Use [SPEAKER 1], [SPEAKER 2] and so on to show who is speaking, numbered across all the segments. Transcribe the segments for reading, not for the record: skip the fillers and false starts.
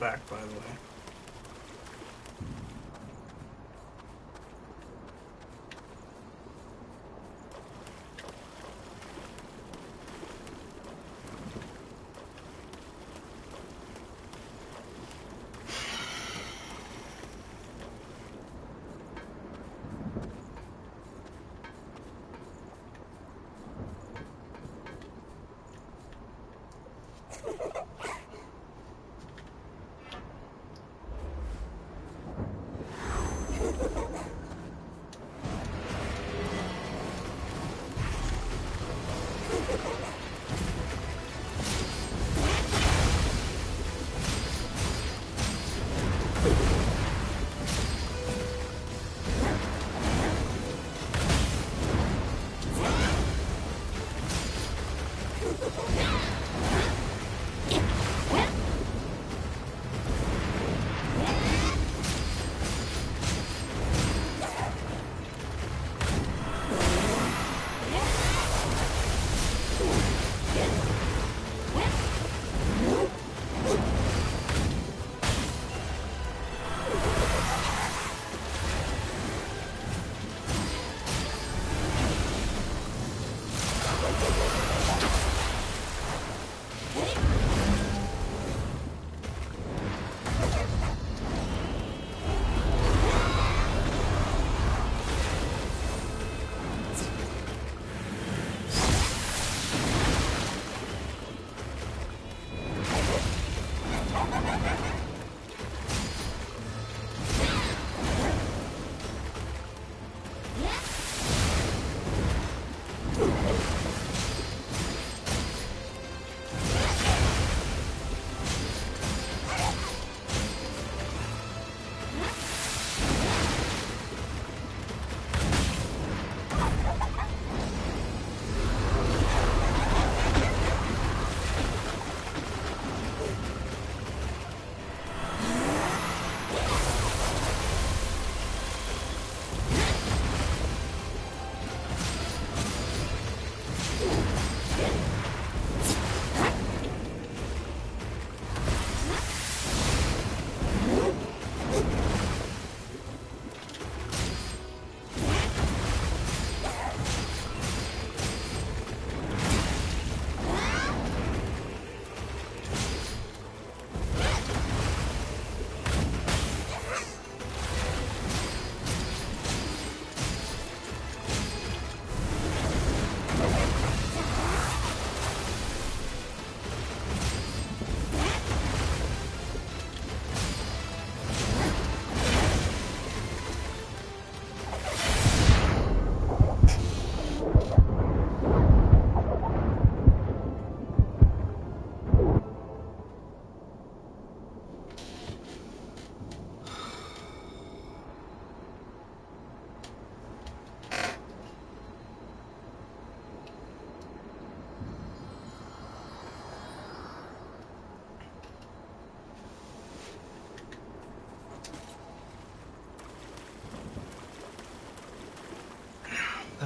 [SPEAKER 1] back, by the way.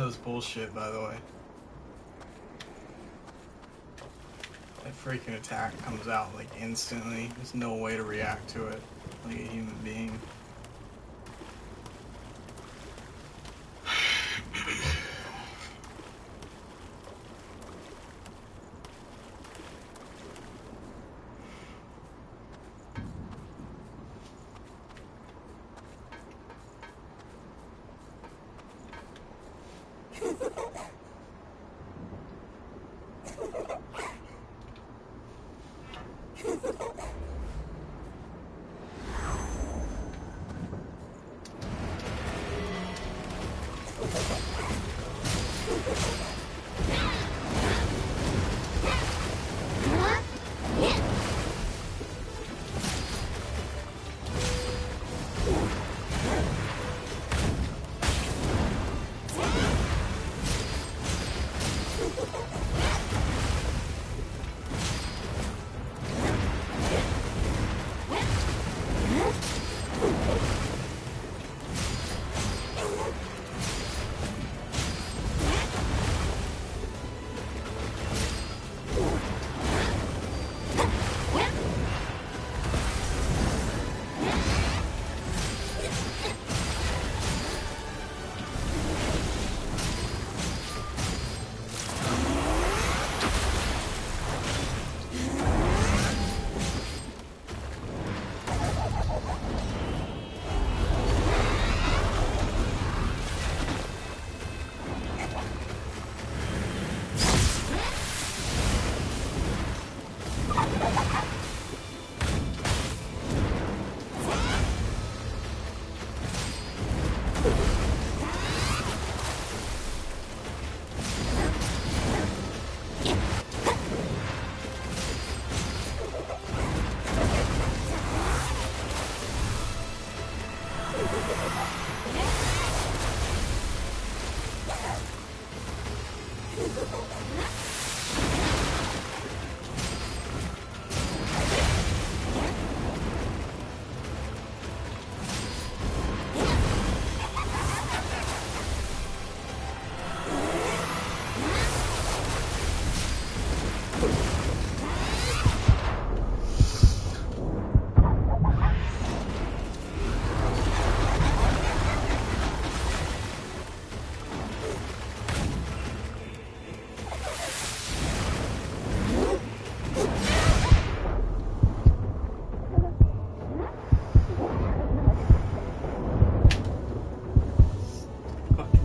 [SPEAKER 1] That was bullshit, by the way. That freaking attack comes out like instantly. There's no way to react to it like a human being.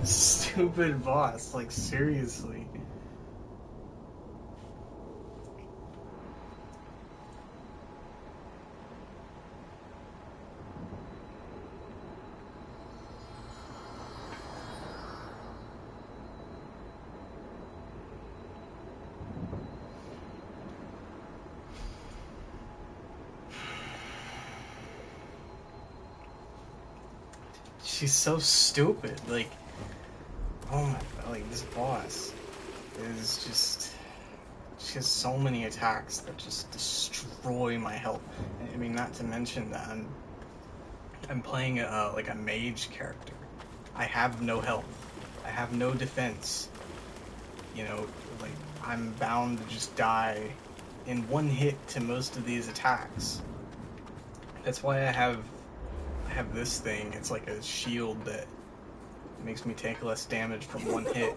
[SPEAKER 1] Stupid boss, like seriously. She's so stupid, like, oh my god, like, this boss is just, she has so many attacks that just destroy my health. I mean, not to mention that I'm playing like a mage character. I have no health. I have no defense. You know, like, I'm bound to just die in one hit to most of these attacks. That's why I have this thing. It's like a shield that makes me take less damage from one hit.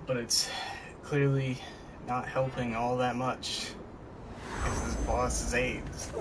[SPEAKER 1] But it's clearly not helping all that much because this boss is AIDS.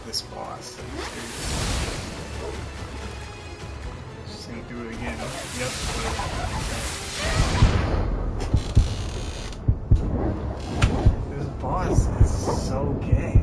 [SPEAKER 1] This boss. Just gonna do it again. Yep. This boss is so gay.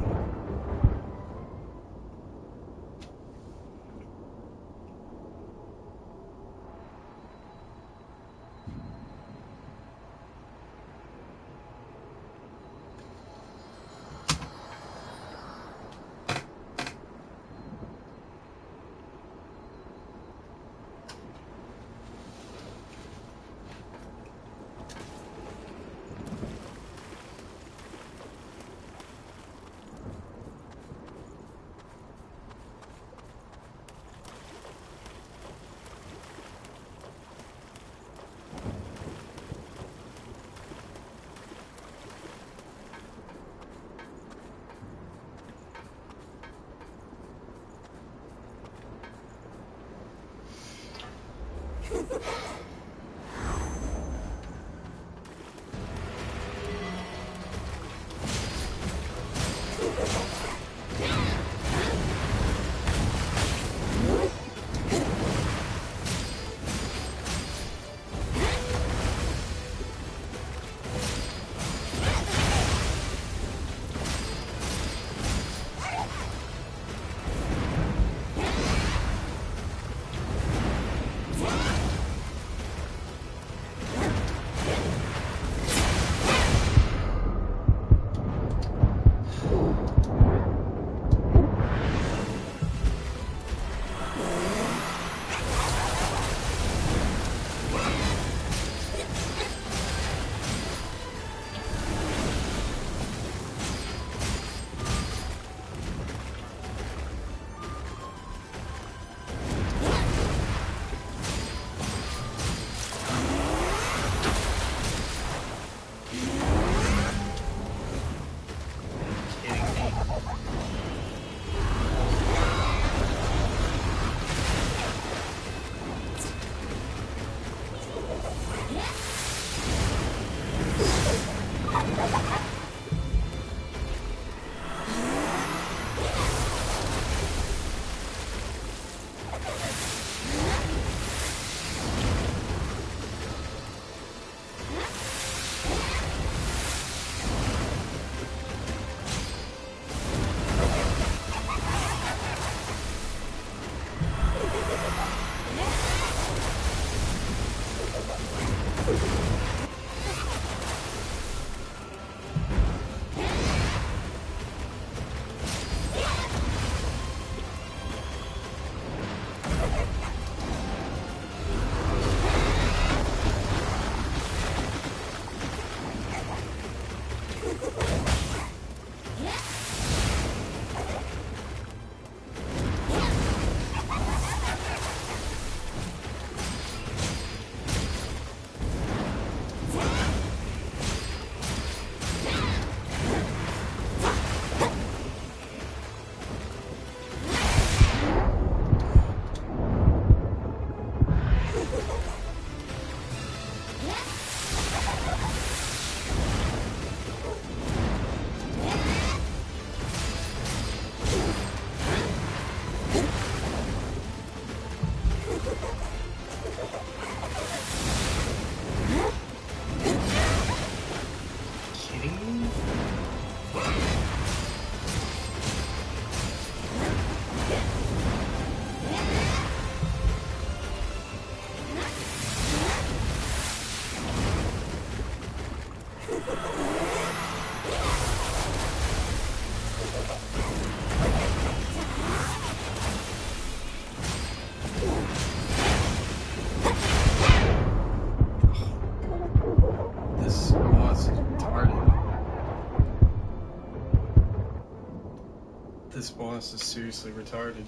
[SPEAKER 1] This boss is seriously retarded.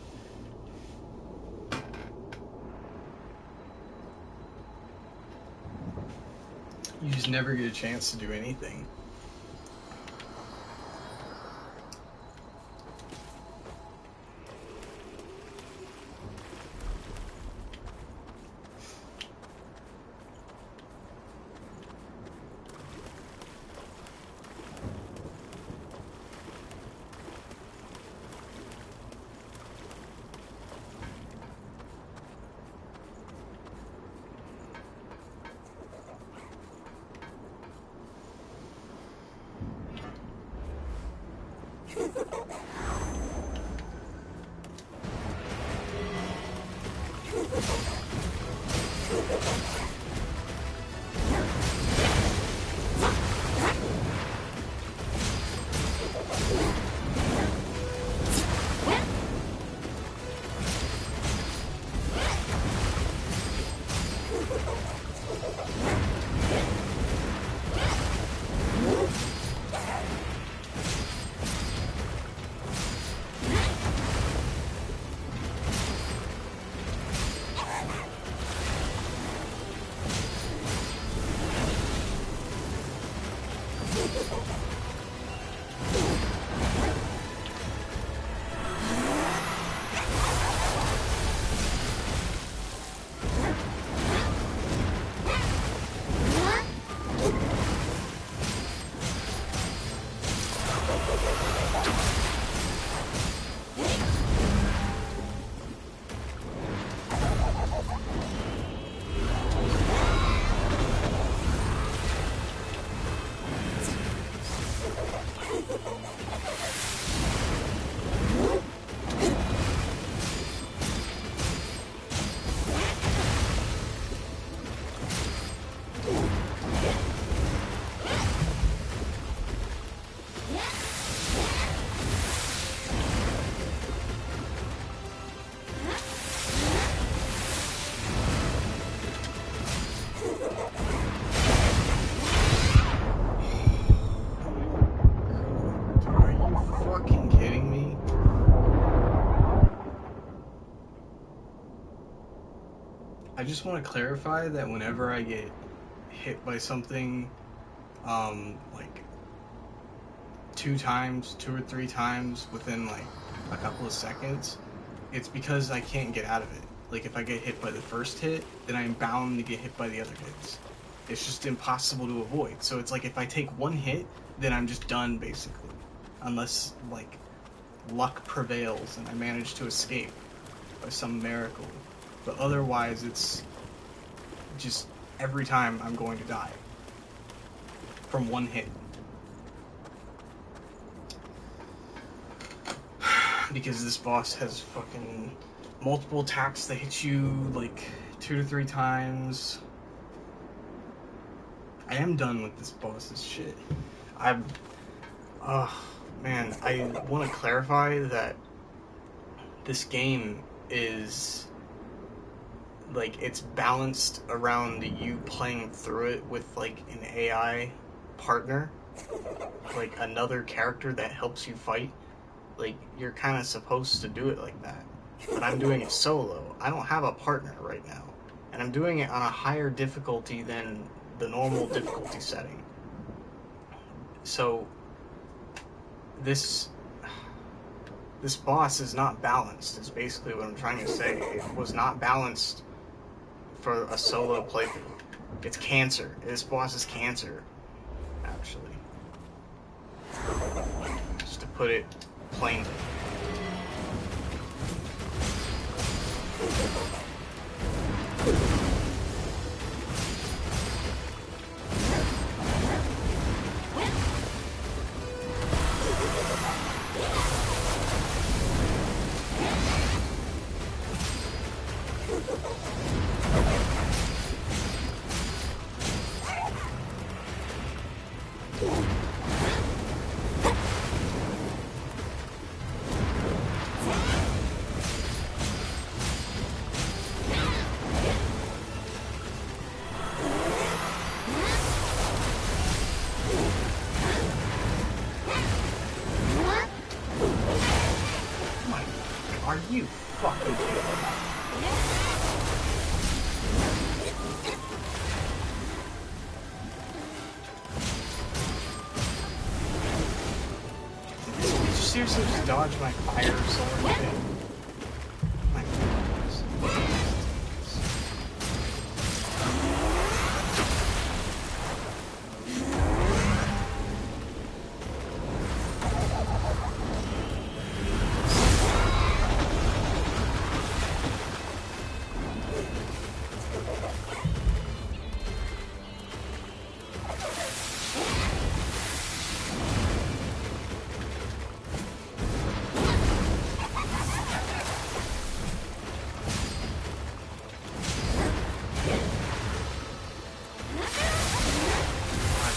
[SPEAKER 1] You just never get a chance to do anything. just want to clarify that whenever I get hit by something, like 2 or 3 times within like a couple of seconds, it's because I can't get out of it. Like if I get hit by the first hit, then I'm bound to get hit by the other hits. It's just impossible to avoid. So it's like if I take 1 hit, then I'm just done basically. Unless like luck prevails and I manage to escape by some miracle. But otherwise it's just every time I'm going to die from 1 hit. Because this boss has fucking multiple attacks that hit you like 2 to 3 times. I am done with this boss's shit. Man, I want to clarify that this game is like, it's balanced around you playing through it with like an AI partner, like another character that helps you fight. Like, you're kind of supposed to do it like that. But I'm doing it solo. I don't have a partner right now. And I'm doing it on a higher difficulty than the normal difficulty setting. So, this boss is not balanced, is basically what I'm trying to say. It was not balanced for a solo playthrough. It's cancer. This boss is cancer, actually. Just to put it plainly. Are you fucking kidding me? Did you seriously just dodge my fire sword thing? My goodness.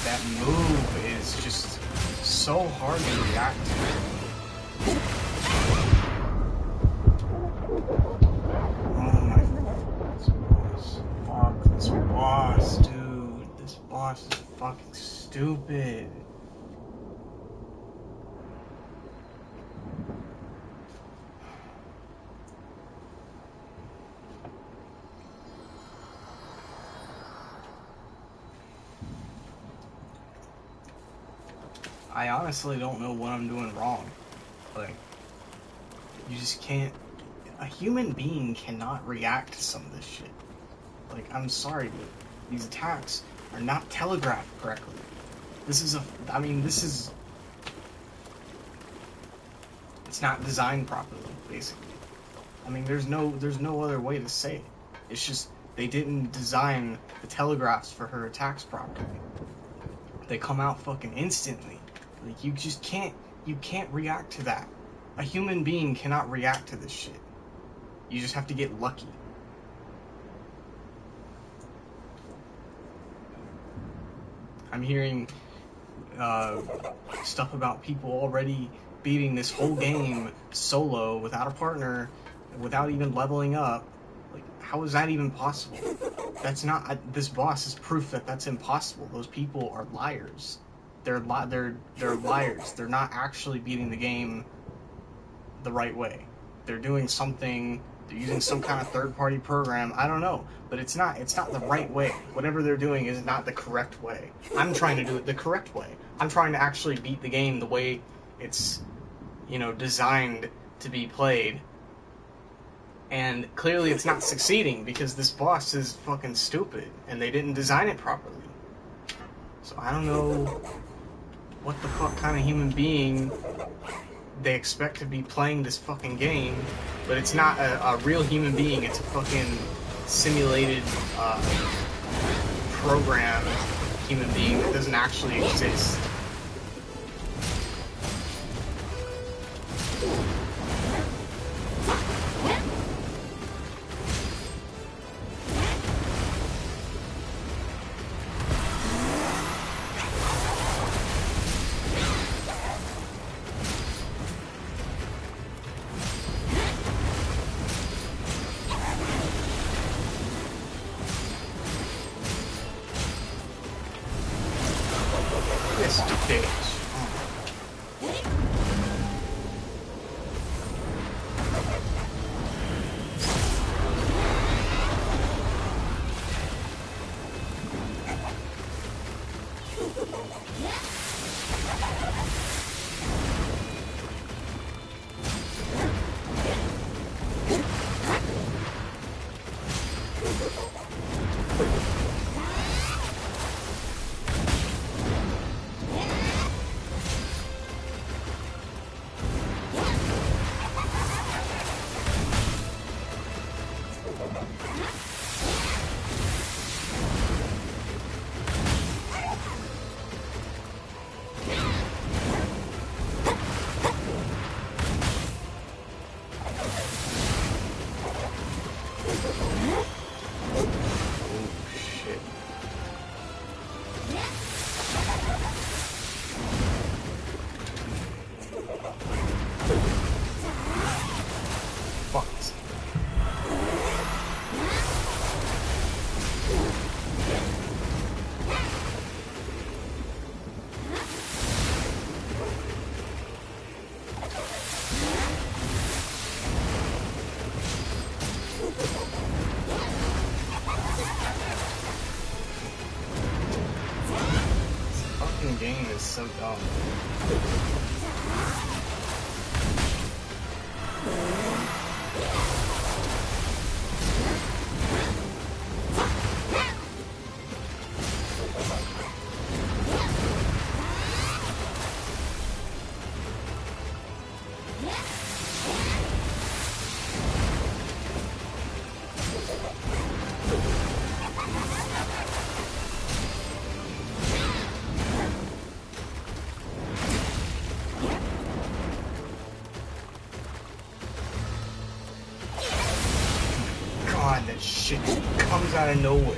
[SPEAKER 1] That move is just so hard to react to. Oh my boss. Fuck this boss, dude. This boss is fucking stupid. I honestly don't know what I'm doing wrong. Like, you just can't. A human being cannot react to some of this shit. Like, I'm sorry, but these attacks are not telegraphed correctly. This is it's not designed properly, basically. I mean, there's no other way to say it. It's just, they didn't design the telegraphs for her attacks properly. They come out fucking instantly. Like, you can't react to that. A human being cannot react to this shit. You just have to get lucky. I'm hearing stuff about people already beating this whole game solo without a partner, without even leveling up. Like, how is that even possible? That's not. This boss is proof that that's impossible. Those people are liars. They're liars. They're not actually beating the game the right way. They're doing something They're using some kind of third-party program. I don't know, but it's not the right way. Whatever they're doing is not the correct way. I'm trying to do it the correct way. I'm trying to actually beat the game the way it's, designed to be played. And clearly it's not succeeding because this boss is fucking stupid and they didn't design it properly. So I don't know what the fuck kind of human being they expect to be playing this fucking game, but it's not a real human being. It's a fucking simulated program human being that doesn't actually exist. This bitch. Game is so dumb. That shit comes out of nowhere.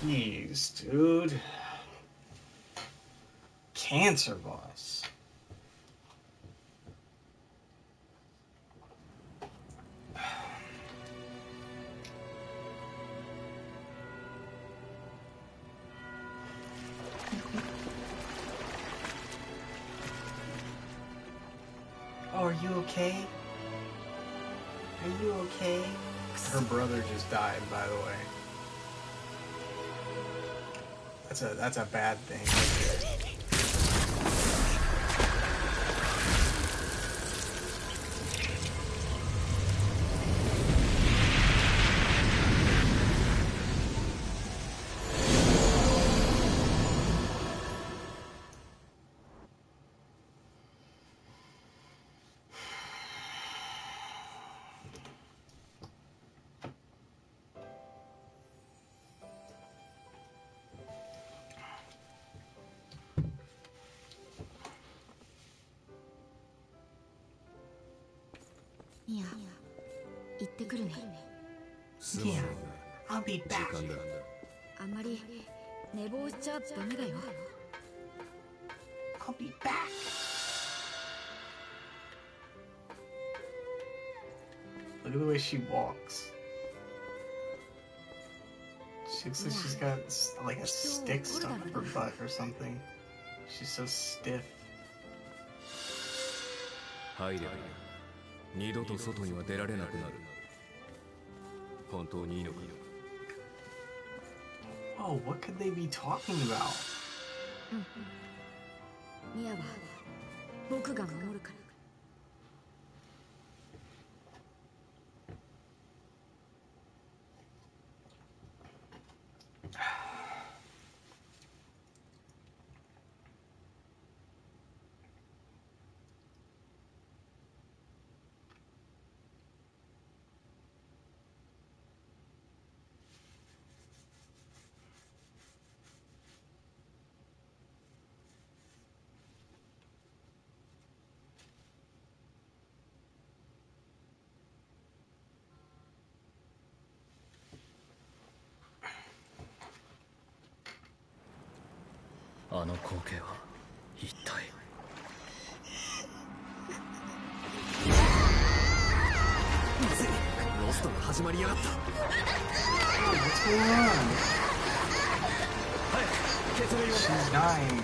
[SPEAKER 1] Jeez, dude. Cancer boss. Oh, are you okay? Are you okay? Her brother just died, by the way. That's a bad thing.
[SPEAKER 2] Yeah,
[SPEAKER 1] I'll be back.
[SPEAKER 2] あんまり寝坊しちゃダメだよ。
[SPEAKER 1] I'll be back. Look at the way she walks. She looks like she's got like a stick stuck up her butt or something. She's so stiff.
[SPEAKER 3] 入れば二度と外には出られなくなる。本当にいいのか。
[SPEAKER 1] Oh, what could they be talking about?
[SPEAKER 2] ミアは僕が守るから。
[SPEAKER 3] あの光景は一体。まずい、ロストが始まりやがった。
[SPEAKER 1] What's going on?
[SPEAKER 3] 早く血類を。
[SPEAKER 1] She's dying.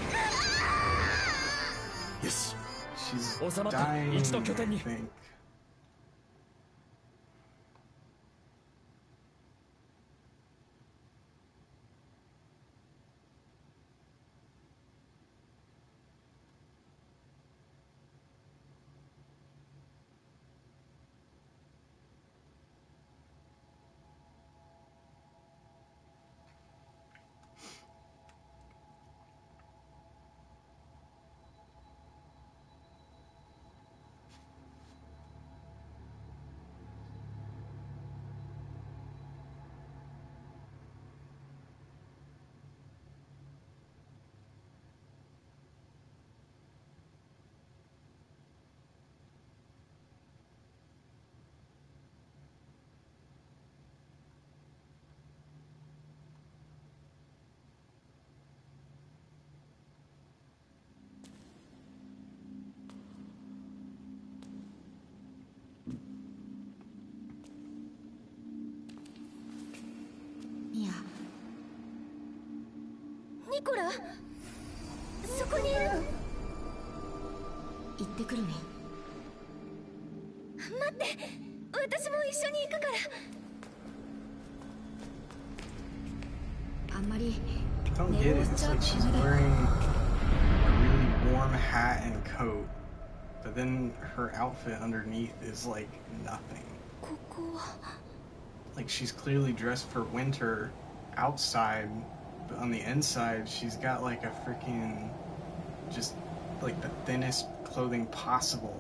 [SPEAKER 3] よし。
[SPEAKER 1] She's
[SPEAKER 3] 収まった。
[SPEAKER 1] dying,
[SPEAKER 3] 一度拠点
[SPEAKER 1] I
[SPEAKER 3] に。
[SPEAKER 1] think.
[SPEAKER 2] ニコラ、そこにいる。行ってくるね。待って、私も一緒に行くから。あんまり
[SPEAKER 1] I don't get it. It's like she's wearing a really warm hat and coat, but then her outfit underneath is like nothing.
[SPEAKER 2] ここは
[SPEAKER 1] Like she's clearly dressed for winter outside, but on the inside she's got like a freaking just like the thinnest clothing possible.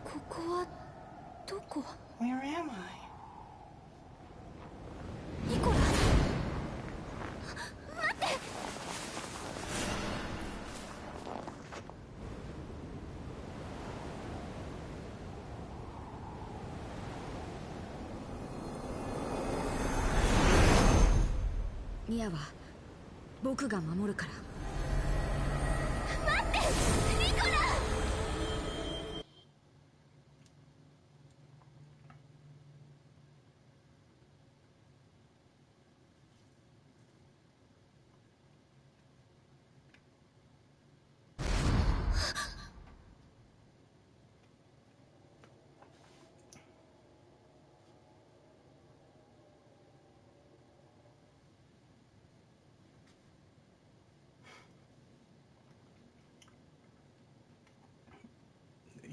[SPEAKER 2] ここはどこ？
[SPEAKER 1] Where am I?
[SPEAKER 2] ニコラ、待って。屋は僕が守るから。
[SPEAKER 4] 待って、ニコラ。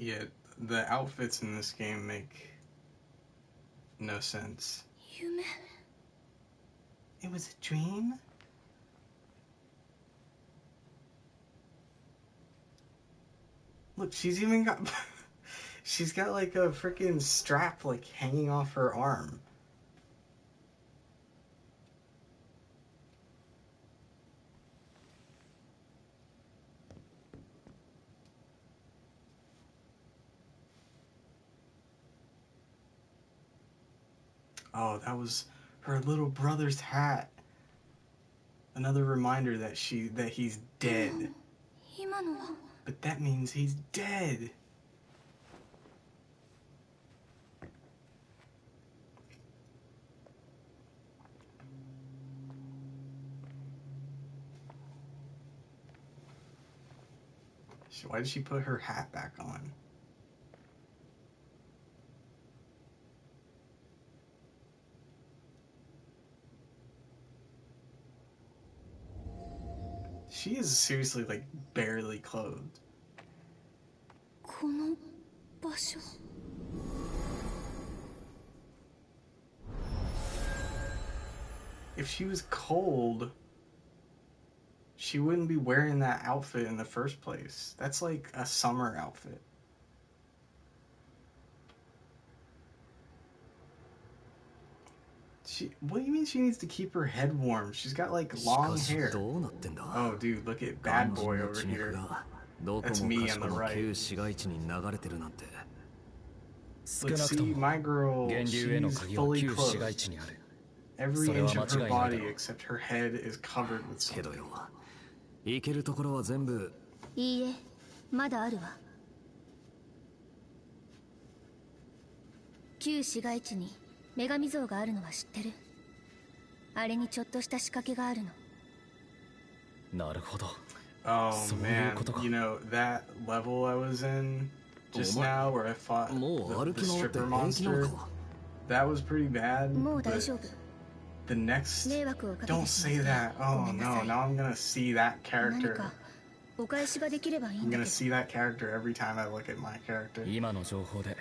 [SPEAKER 1] Yeah, the outfits in this game make no sense.
[SPEAKER 4] 夢。
[SPEAKER 1] It was a dream? Look, she's even got she's got like a freaking strap like hanging off her arm. Oh, that was her little brother's hat. Another reminder that he's dead.
[SPEAKER 4] 今のは。
[SPEAKER 1] But that means he's dead. Why did she put her hat back on? She is seriously like barely clothed.
[SPEAKER 4] この場所。
[SPEAKER 1] If she was cold, she wouldn't be wearing that outfit in the first place. That's like a summer outfit. What do you mean she needs to keep her head warm? She's got like long hair. Oh, dude, look at bad boy over here. That's me on the right. Look, see, my girl, she's fully clothed. Every inch of her body except her head is covered with something.
[SPEAKER 4] いいえ、まだあるわ。旧市街地に女神像があるのは知ってる？あれにちょっとした仕掛けがあるの。
[SPEAKER 5] なるほど。
[SPEAKER 1] Oh man, you know that level I was in just now where I fought the stripper monster? That was pretty bad.
[SPEAKER 4] もう大丈夫。
[SPEAKER 1] The next...
[SPEAKER 4] 迷惑をかけて
[SPEAKER 1] Don't
[SPEAKER 4] しま
[SPEAKER 1] say
[SPEAKER 4] って
[SPEAKER 1] that.
[SPEAKER 4] ご
[SPEAKER 1] Oh
[SPEAKER 4] めんな
[SPEAKER 1] no,
[SPEAKER 4] さい。
[SPEAKER 1] now I'm gonna see that
[SPEAKER 4] 何
[SPEAKER 1] character.
[SPEAKER 4] かお返しができればいい
[SPEAKER 1] I'm
[SPEAKER 4] んだ
[SPEAKER 1] gonna
[SPEAKER 4] け
[SPEAKER 1] see that character every time I look at my character.
[SPEAKER 5] 今の情報で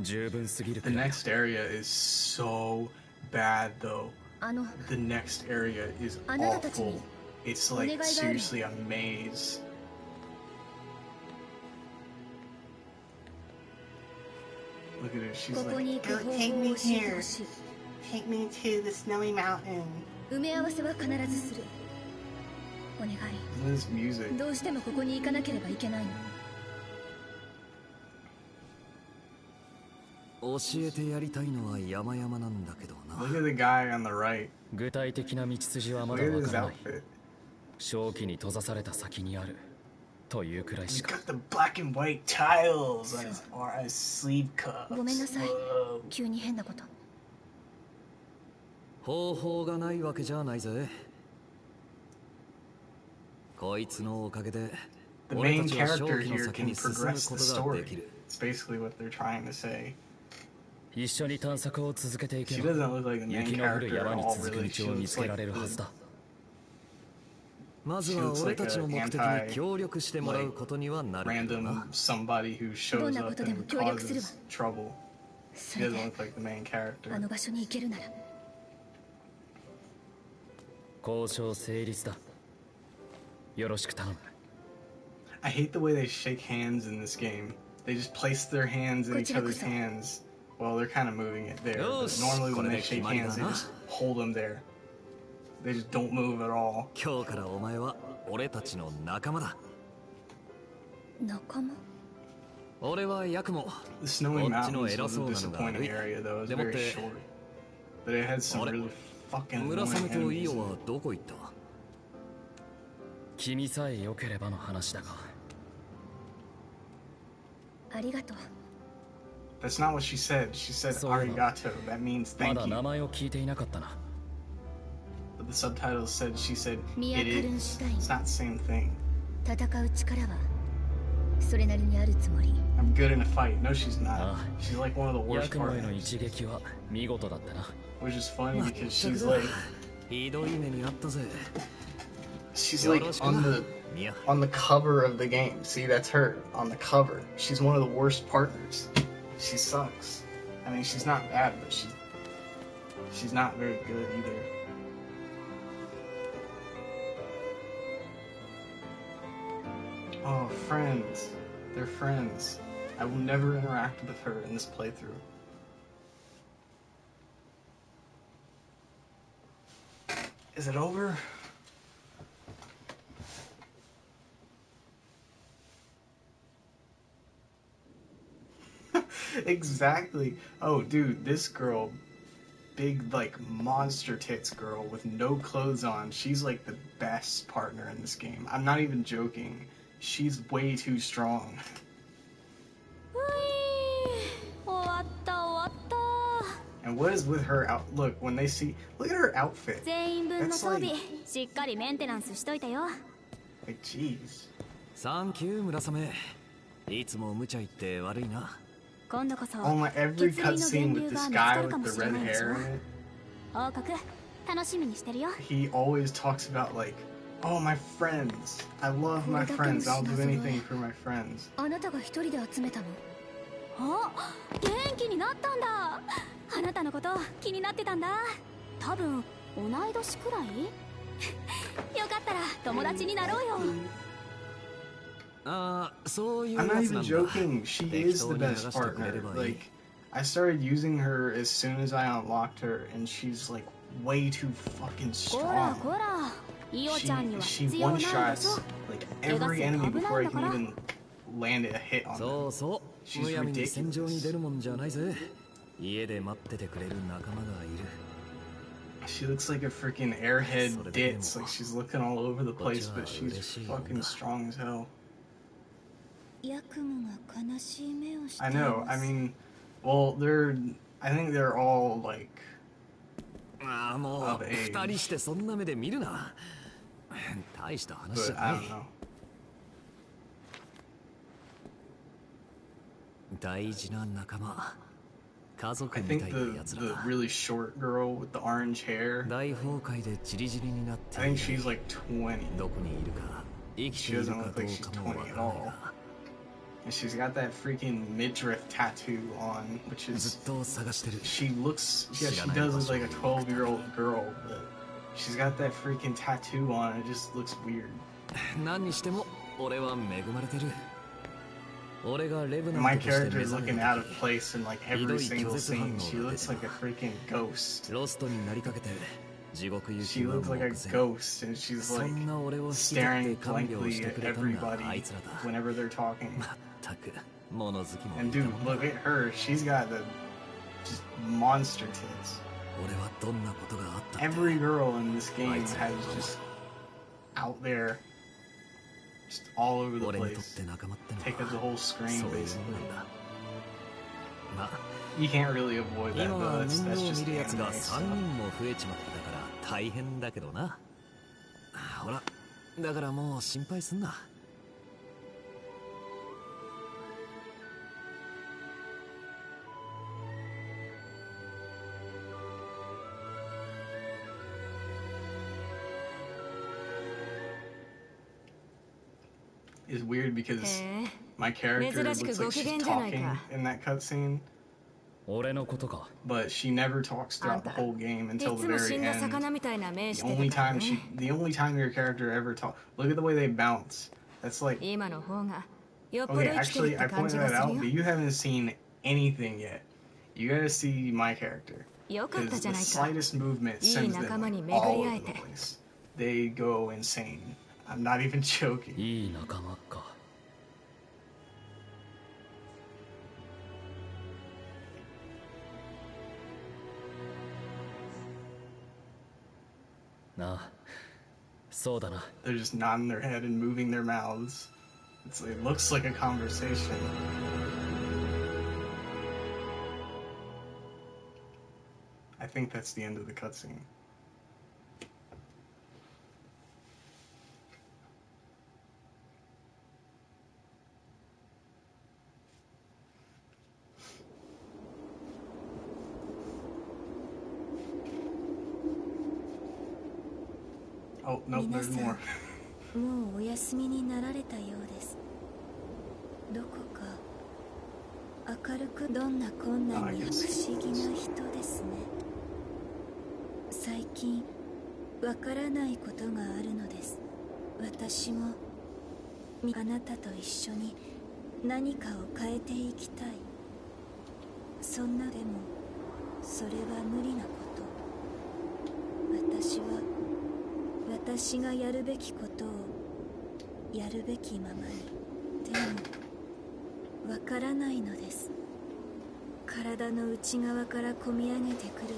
[SPEAKER 5] 十分すぎる
[SPEAKER 1] The
[SPEAKER 5] くらい。
[SPEAKER 1] next area is so bad though.
[SPEAKER 4] ど。
[SPEAKER 1] The next area is
[SPEAKER 4] あなたたちに
[SPEAKER 1] awful. It's like
[SPEAKER 4] お願いがある。
[SPEAKER 1] seriously a maze. Look at her, she's
[SPEAKER 4] ここに
[SPEAKER 1] like,
[SPEAKER 4] 行く方法を教えてほしい。
[SPEAKER 1] take me to the snowy mountain.
[SPEAKER 4] 埋め合わせは必ずする。お願い。
[SPEAKER 1] This music.
[SPEAKER 4] どうしてもここに行かなければいけないの。
[SPEAKER 3] 教えてやりたいのは山々なんだけどな。
[SPEAKER 1] Look at the guy on the right.
[SPEAKER 5] 具体的な道筋はま
[SPEAKER 1] Look
[SPEAKER 5] だ
[SPEAKER 1] at
[SPEAKER 5] わ
[SPEAKER 1] his
[SPEAKER 5] からない。
[SPEAKER 1] outfit.
[SPEAKER 5] 正気に閉ざされた先にあるというくらい
[SPEAKER 1] He's
[SPEAKER 5] しか。
[SPEAKER 1] got the black and white tiles as sleeve cuffs.
[SPEAKER 4] ごめんなさい。
[SPEAKER 1] Whoa.
[SPEAKER 4] 急に変なこと。
[SPEAKER 3] 方法がないわけじゃないぜ。こいつのおかげで
[SPEAKER 1] The
[SPEAKER 3] 俺
[SPEAKER 1] main
[SPEAKER 3] たちは
[SPEAKER 1] character
[SPEAKER 3] 正気の
[SPEAKER 1] here
[SPEAKER 3] 先
[SPEAKER 1] can
[SPEAKER 3] に進む
[SPEAKER 1] progress
[SPEAKER 3] こ
[SPEAKER 1] the
[SPEAKER 3] とができ
[SPEAKER 1] story.
[SPEAKER 3] る。
[SPEAKER 1] It's basically what they're trying to say.
[SPEAKER 5] 一緒に探索を続けていけ
[SPEAKER 1] She
[SPEAKER 5] ば
[SPEAKER 1] doesn't look like the main
[SPEAKER 5] 雪の降る
[SPEAKER 1] character
[SPEAKER 5] 山
[SPEAKER 1] at
[SPEAKER 5] に
[SPEAKER 1] all,
[SPEAKER 5] 続く
[SPEAKER 1] really. She
[SPEAKER 5] 道を見
[SPEAKER 1] looks
[SPEAKER 5] つけ
[SPEAKER 1] like
[SPEAKER 5] られるはず
[SPEAKER 1] the,
[SPEAKER 5] だ。
[SPEAKER 3] まず
[SPEAKER 1] she
[SPEAKER 3] は
[SPEAKER 1] looks
[SPEAKER 3] 俺
[SPEAKER 1] like
[SPEAKER 3] たちの
[SPEAKER 1] an
[SPEAKER 3] 目的に
[SPEAKER 1] anti,
[SPEAKER 3] 協力してもらう
[SPEAKER 1] like,
[SPEAKER 3] ことにはなるけど
[SPEAKER 1] random
[SPEAKER 3] な。
[SPEAKER 1] somebody who shows
[SPEAKER 4] どんなこ
[SPEAKER 1] up
[SPEAKER 4] とでも
[SPEAKER 1] and
[SPEAKER 4] 協力するわ。
[SPEAKER 1] causes trouble.
[SPEAKER 4] そ
[SPEAKER 1] She
[SPEAKER 4] れ
[SPEAKER 1] doesn't
[SPEAKER 4] で
[SPEAKER 1] look like the main character.
[SPEAKER 4] あの場所に行けるなら。
[SPEAKER 5] 交渉成立だ。よろしく頼む。
[SPEAKER 1] I hate the way they shake hands in this game. They just place their hands in each other's
[SPEAKER 4] こちらこそ。
[SPEAKER 1] hands. Well, they're kind of moving it there.
[SPEAKER 3] Yo,
[SPEAKER 1] But normally when they
[SPEAKER 3] これで決
[SPEAKER 1] shake
[SPEAKER 3] まりだな。
[SPEAKER 1] hands, they just hold them there. They just don't move at all.
[SPEAKER 3] 今日からお前は俺たちの仲間だ。
[SPEAKER 4] 仲間？
[SPEAKER 3] 俺はヤクモ。
[SPEAKER 1] The Snowy
[SPEAKER 3] こっちの
[SPEAKER 1] Mountains
[SPEAKER 3] 偉
[SPEAKER 1] was
[SPEAKER 3] そ
[SPEAKER 1] a
[SPEAKER 3] うなのが
[SPEAKER 1] disappointing
[SPEAKER 3] 悪い。
[SPEAKER 1] area though. It was
[SPEAKER 3] でもっ
[SPEAKER 1] very
[SPEAKER 3] て
[SPEAKER 1] short. But it had some really fucking
[SPEAKER 3] 村
[SPEAKER 1] annoying
[SPEAKER 3] 雨とイ
[SPEAKER 1] enemies.
[SPEAKER 3] オはどこ行った？
[SPEAKER 5] 君さえ良ければの話だが。
[SPEAKER 4] ありがとう。
[SPEAKER 1] That's not what she said. She said
[SPEAKER 5] そうだ。
[SPEAKER 1] arigato. That means
[SPEAKER 5] ま
[SPEAKER 1] thank
[SPEAKER 5] だ
[SPEAKER 1] you.
[SPEAKER 5] 名前を聞いていなかったな。
[SPEAKER 1] But the subtitles said she said
[SPEAKER 4] ミア
[SPEAKER 1] it
[SPEAKER 4] カルン
[SPEAKER 1] is.
[SPEAKER 4] シュタイン
[SPEAKER 1] It's not the same thing.
[SPEAKER 4] 戦う力はそれなりにあるつもり。
[SPEAKER 1] I'm good in a fight. No, she's not.
[SPEAKER 5] ああ
[SPEAKER 1] She's like one of the worst
[SPEAKER 5] ヤクモへの
[SPEAKER 1] partners.
[SPEAKER 5] 一撃は見事だったな。
[SPEAKER 1] Which is funny
[SPEAKER 3] まっ
[SPEAKER 1] because
[SPEAKER 3] た
[SPEAKER 1] she's
[SPEAKER 3] くだ
[SPEAKER 1] like
[SPEAKER 3] ひどい目にあったぜ。
[SPEAKER 1] she's like
[SPEAKER 3] よろしく
[SPEAKER 1] on
[SPEAKER 3] な
[SPEAKER 1] the
[SPEAKER 3] ミア。
[SPEAKER 1] on the cover of the game. See, that's her on the cover. She's one of the worst partners. She sucks. I mean, she's not bad, but she's not very good either. Oh, friends. They're friends. I will never interact with her in this playthrough. Is it over? Exactly. Oh, dude, this girl, big, like, monster tits girl with no clothes on, she's like the best partner in this game. I'm not even joking. She's way too strong.
[SPEAKER 2] うい終わった終わった。
[SPEAKER 1] And what is with her out? Look, when they see, look at her outfit.
[SPEAKER 2] 全員分の
[SPEAKER 1] That's
[SPEAKER 2] 装備
[SPEAKER 1] like,
[SPEAKER 2] しっかりメンテナンスしといたよ。
[SPEAKER 1] like, jeez.
[SPEAKER 3] サンキュー村雨。いつも無茶言って悪いな。
[SPEAKER 2] 今度こそ
[SPEAKER 1] Oh my, every
[SPEAKER 2] 血流の
[SPEAKER 1] cutscene
[SPEAKER 2] 源
[SPEAKER 1] with
[SPEAKER 2] 流
[SPEAKER 1] this
[SPEAKER 2] が見つか
[SPEAKER 1] guy
[SPEAKER 2] るか
[SPEAKER 1] with
[SPEAKER 2] も
[SPEAKER 1] the
[SPEAKER 2] しれ
[SPEAKER 1] red
[SPEAKER 2] ないでしょ。
[SPEAKER 1] hair in it.
[SPEAKER 2] 報告楽しみにしてるよ。
[SPEAKER 1] He always talks about like, oh my friends. I love my friends. I'll do anything for my friends.
[SPEAKER 4] あなたが一人で集めたの？
[SPEAKER 2] あ、元気になったんだ。あなたのこと気になってたんだ。多分同い年くらい。よかったら友達になろうよ。
[SPEAKER 3] ああ、そういう
[SPEAKER 1] I'm
[SPEAKER 3] や
[SPEAKER 1] not
[SPEAKER 3] つな
[SPEAKER 1] even
[SPEAKER 3] んだ。
[SPEAKER 1] joking. She
[SPEAKER 3] 適
[SPEAKER 1] is
[SPEAKER 3] 当
[SPEAKER 1] the
[SPEAKER 3] に流
[SPEAKER 1] best
[SPEAKER 3] してくれれ
[SPEAKER 1] partner.
[SPEAKER 3] ばいい。
[SPEAKER 1] Like, I started using her as soon as I unlocked her, and she's like way too fucking
[SPEAKER 2] こら
[SPEAKER 1] strong.
[SPEAKER 2] こら、イオちゃんには
[SPEAKER 1] She
[SPEAKER 2] 必要
[SPEAKER 1] one
[SPEAKER 2] ないでし
[SPEAKER 1] shots
[SPEAKER 2] ょ。
[SPEAKER 1] like every enemy before I can even land a hit on
[SPEAKER 3] そ
[SPEAKER 1] them.
[SPEAKER 3] うそう。
[SPEAKER 1] She's
[SPEAKER 3] むやみに
[SPEAKER 1] ridiculous.
[SPEAKER 3] 戦場に出るもんじゃないぜ。家で待っててくれる仲間がいる。
[SPEAKER 1] She looks like a freaking airhead ditz. Like she's looking all over the place, but she's fucking strong as hell.
[SPEAKER 2] ヤクモが悲しい目をして
[SPEAKER 1] I know. I mean, well, I think they're all like
[SPEAKER 3] ああ、もう
[SPEAKER 1] of age.
[SPEAKER 3] 二人してそんな目で見るな。大した話じ
[SPEAKER 1] But
[SPEAKER 3] ゃ
[SPEAKER 1] I
[SPEAKER 3] ない
[SPEAKER 1] don't。know.
[SPEAKER 3] 大事な仲間。家族
[SPEAKER 1] I
[SPEAKER 3] み
[SPEAKER 1] think
[SPEAKER 3] たいなやつら
[SPEAKER 1] the
[SPEAKER 3] だ。
[SPEAKER 1] really short girl with the orange hair,
[SPEAKER 3] 大崩壊でチリチリになって
[SPEAKER 1] I think she's like 20.
[SPEAKER 3] どこにいるか生きているかどうかもわからないが
[SPEAKER 1] And she's got that freaking midriff tattoo on, which
[SPEAKER 3] ず
[SPEAKER 1] is
[SPEAKER 3] っと探してる。
[SPEAKER 1] she looks yeah, she does look like a 12-year-old girl, but she's got that freaking tattoo on. It just looks weird.
[SPEAKER 3] 何にしても俺は恵まれてる。俺がレブナ
[SPEAKER 1] My
[SPEAKER 3] ントとして
[SPEAKER 1] character
[SPEAKER 3] 目
[SPEAKER 1] is
[SPEAKER 3] 覚め
[SPEAKER 1] looking
[SPEAKER 3] た
[SPEAKER 1] out of
[SPEAKER 3] 時
[SPEAKER 1] place in like every single scene. She looks like a freaking ghost.
[SPEAKER 3] ロストになりかけて地獄行
[SPEAKER 1] She
[SPEAKER 3] きは
[SPEAKER 1] looks
[SPEAKER 3] 目
[SPEAKER 1] like a
[SPEAKER 3] 前。
[SPEAKER 1] ghost, and she's
[SPEAKER 3] そ
[SPEAKER 1] like
[SPEAKER 3] んな俺を引き取って
[SPEAKER 1] staring
[SPEAKER 3] 看病し
[SPEAKER 1] blankly
[SPEAKER 3] て
[SPEAKER 1] at
[SPEAKER 3] くれたのが
[SPEAKER 1] everybody
[SPEAKER 3] あいつらだ。
[SPEAKER 1] whenever they're talking.
[SPEAKER 3] まったく物好きも
[SPEAKER 1] And
[SPEAKER 3] いた
[SPEAKER 1] dude,
[SPEAKER 3] もんだ。
[SPEAKER 1] look at her. She's got the just monster tits.
[SPEAKER 3] 俺はどんなことがあったって
[SPEAKER 1] Every girl in this game has just out there, just all over the
[SPEAKER 3] 俺にとっ
[SPEAKER 1] place.
[SPEAKER 3] て仲間っての
[SPEAKER 1] Take up the
[SPEAKER 3] は
[SPEAKER 1] whole screen,
[SPEAKER 3] そういうも
[SPEAKER 1] basically.
[SPEAKER 3] んなんだ。まあ
[SPEAKER 1] You can't really avoid that,
[SPEAKER 3] 今
[SPEAKER 1] though.
[SPEAKER 3] は
[SPEAKER 1] That's
[SPEAKER 3] 面倒
[SPEAKER 1] just
[SPEAKER 3] 見るやつ
[SPEAKER 1] anime
[SPEAKER 3] が3
[SPEAKER 1] stuff.
[SPEAKER 3] 人も増えちまってたから大変だけどな。ほら、だからもう心配すんな。
[SPEAKER 1] It's weird because
[SPEAKER 2] へえ、
[SPEAKER 1] my character
[SPEAKER 2] 珍しく
[SPEAKER 1] looks like
[SPEAKER 2] ご機
[SPEAKER 1] she's
[SPEAKER 2] 嫌じゃないか。
[SPEAKER 1] talking in that cutscene,
[SPEAKER 5] 俺のことか。
[SPEAKER 1] but she never talks
[SPEAKER 2] あん
[SPEAKER 1] throughout
[SPEAKER 2] た
[SPEAKER 1] the whole game
[SPEAKER 2] い
[SPEAKER 1] until
[SPEAKER 2] つ
[SPEAKER 1] the
[SPEAKER 2] も死
[SPEAKER 1] very
[SPEAKER 2] んだ
[SPEAKER 1] end.
[SPEAKER 2] 魚みたいな目
[SPEAKER 1] The
[SPEAKER 2] して
[SPEAKER 1] only
[SPEAKER 2] たから
[SPEAKER 1] time
[SPEAKER 2] ね。
[SPEAKER 1] the only time your character ever talk. Look at the way they bounce. That's like
[SPEAKER 2] 今の方がよっぽど
[SPEAKER 1] okay.
[SPEAKER 2] 生きてる
[SPEAKER 1] Actually,
[SPEAKER 2] っ
[SPEAKER 1] I
[SPEAKER 2] て感
[SPEAKER 1] pointed
[SPEAKER 2] じが
[SPEAKER 1] that
[SPEAKER 2] す
[SPEAKER 1] out,
[SPEAKER 2] る
[SPEAKER 1] but
[SPEAKER 2] よ。
[SPEAKER 1] you haven't seen anything yet. You gotta see my character
[SPEAKER 2] よかった
[SPEAKER 1] because
[SPEAKER 2] じゃ
[SPEAKER 1] the
[SPEAKER 2] ないか。
[SPEAKER 1] slightest movement
[SPEAKER 2] いい
[SPEAKER 1] sends
[SPEAKER 2] 仲
[SPEAKER 1] them
[SPEAKER 2] 間
[SPEAKER 1] like,
[SPEAKER 2] に巡
[SPEAKER 1] all
[SPEAKER 2] り合
[SPEAKER 1] over
[SPEAKER 2] え
[SPEAKER 1] the
[SPEAKER 2] て。
[SPEAKER 1] place. They go insane. I'm not even joking.
[SPEAKER 5] いい仲間か。なあ、そうだな。
[SPEAKER 1] They're just nodding their head and moving their mouths. It looks like a conversation. I think that's the end of the cutscene. Oh, nope, there's more.
[SPEAKER 6] もうお休みになられたようです。どこか明るく、どんな困難に不思議な人ですね。最近わからないことがあるのです。私もあなたと一緒に何かを変えていきたい。そんなでもそれは無理なこと。私がやるべきことをやるべきままに。でもわからないのです。体の内側からこみ上げてくるよ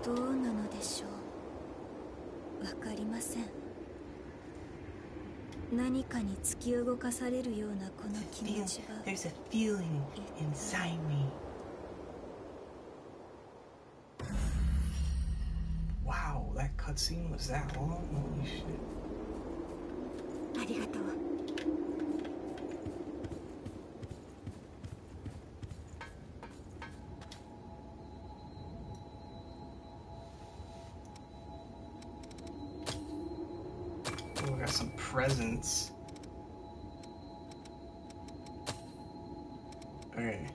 [SPEAKER 6] うな、どうなのでしょう。わかりません。何かに突き動かされるようなこの気持ちは。
[SPEAKER 7] There's a feeling inside me.
[SPEAKER 1] Wow, that cutscene was that long? Holy shit.
[SPEAKER 6] ありがとう。
[SPEAKER 1] Oh, we got some presents. Okay.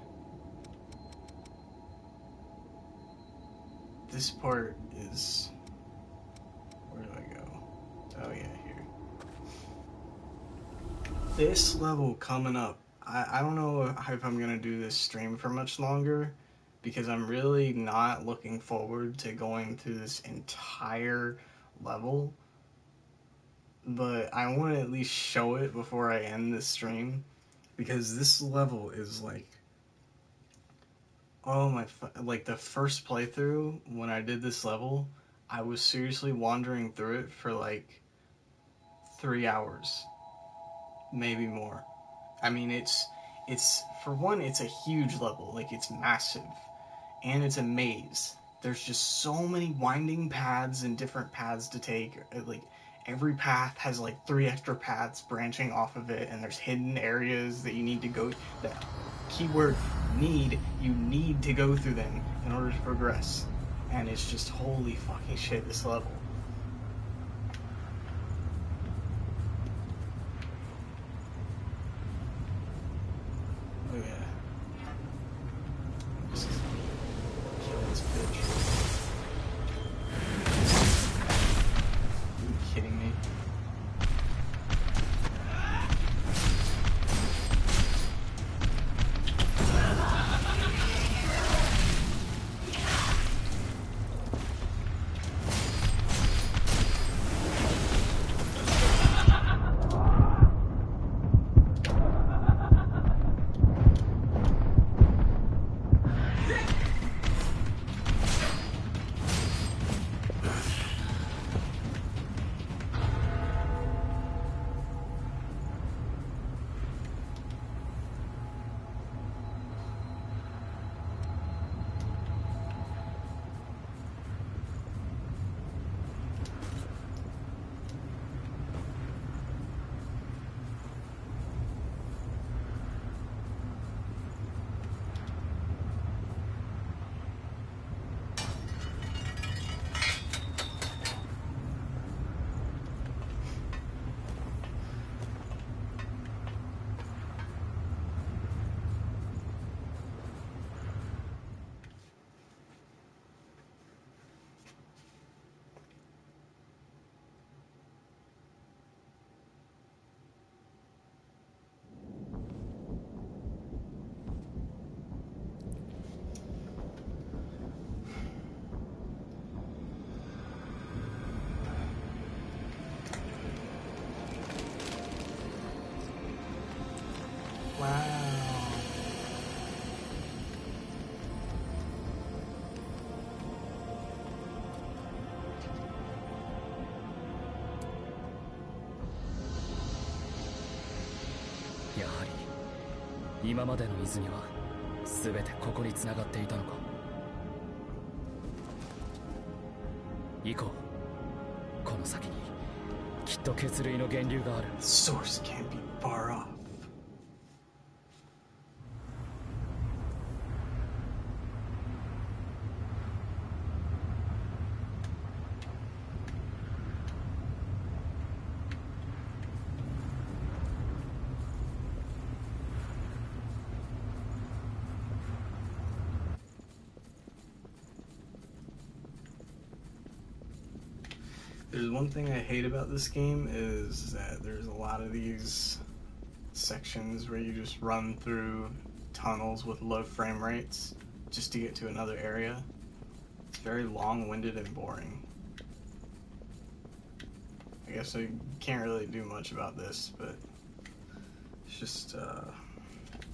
[SPEAKER 1] This part is... Where do I go? Oh yeah, here. This level coming up. I don't know if I'm gonna do this stream for much longer, because I'm really not looking forward to going through this entire level. But I want to at least show it before I end this stream, because this level is like... Oh my, like the first playthrough, when I did this level, I was seriously wandering through it for like 3 hours, maybe more. I mean, it's, for one, it's a huge level, like it's massive, and it's a maze. There's just so many winding paths and different paths to take, like every path has like 3 extra paths branching off of it, and there's hidden areas that you need to go, that keyword need, you need to go through them in order to progress. And it's just holy fucking shit, this level. Oh yeah. Just kill this bitch. Are you kidding me?
[SPEAKER 5] 今までの泉は全てここに繋がっていたのか。行こう。この先にきっと血類の源流がある。
[SPEAKER 1] The source can't be far off. There's one thing I hate about this game is that there's a lot of these sections where you just run through tunnels with low frame rates just to get to another area. It's very long-winded and boring. I guess I can't really do much about this, but it's just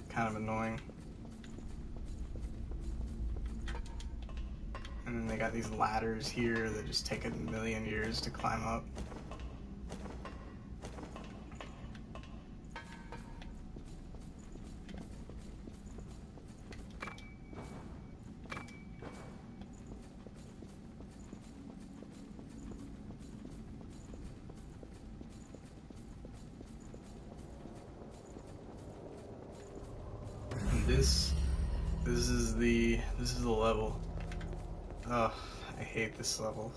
[SPEAKER 1] kind of annoying. And then they got these ladders here that just take a million years to climb up. And this is the level. Ugh, I hate this level.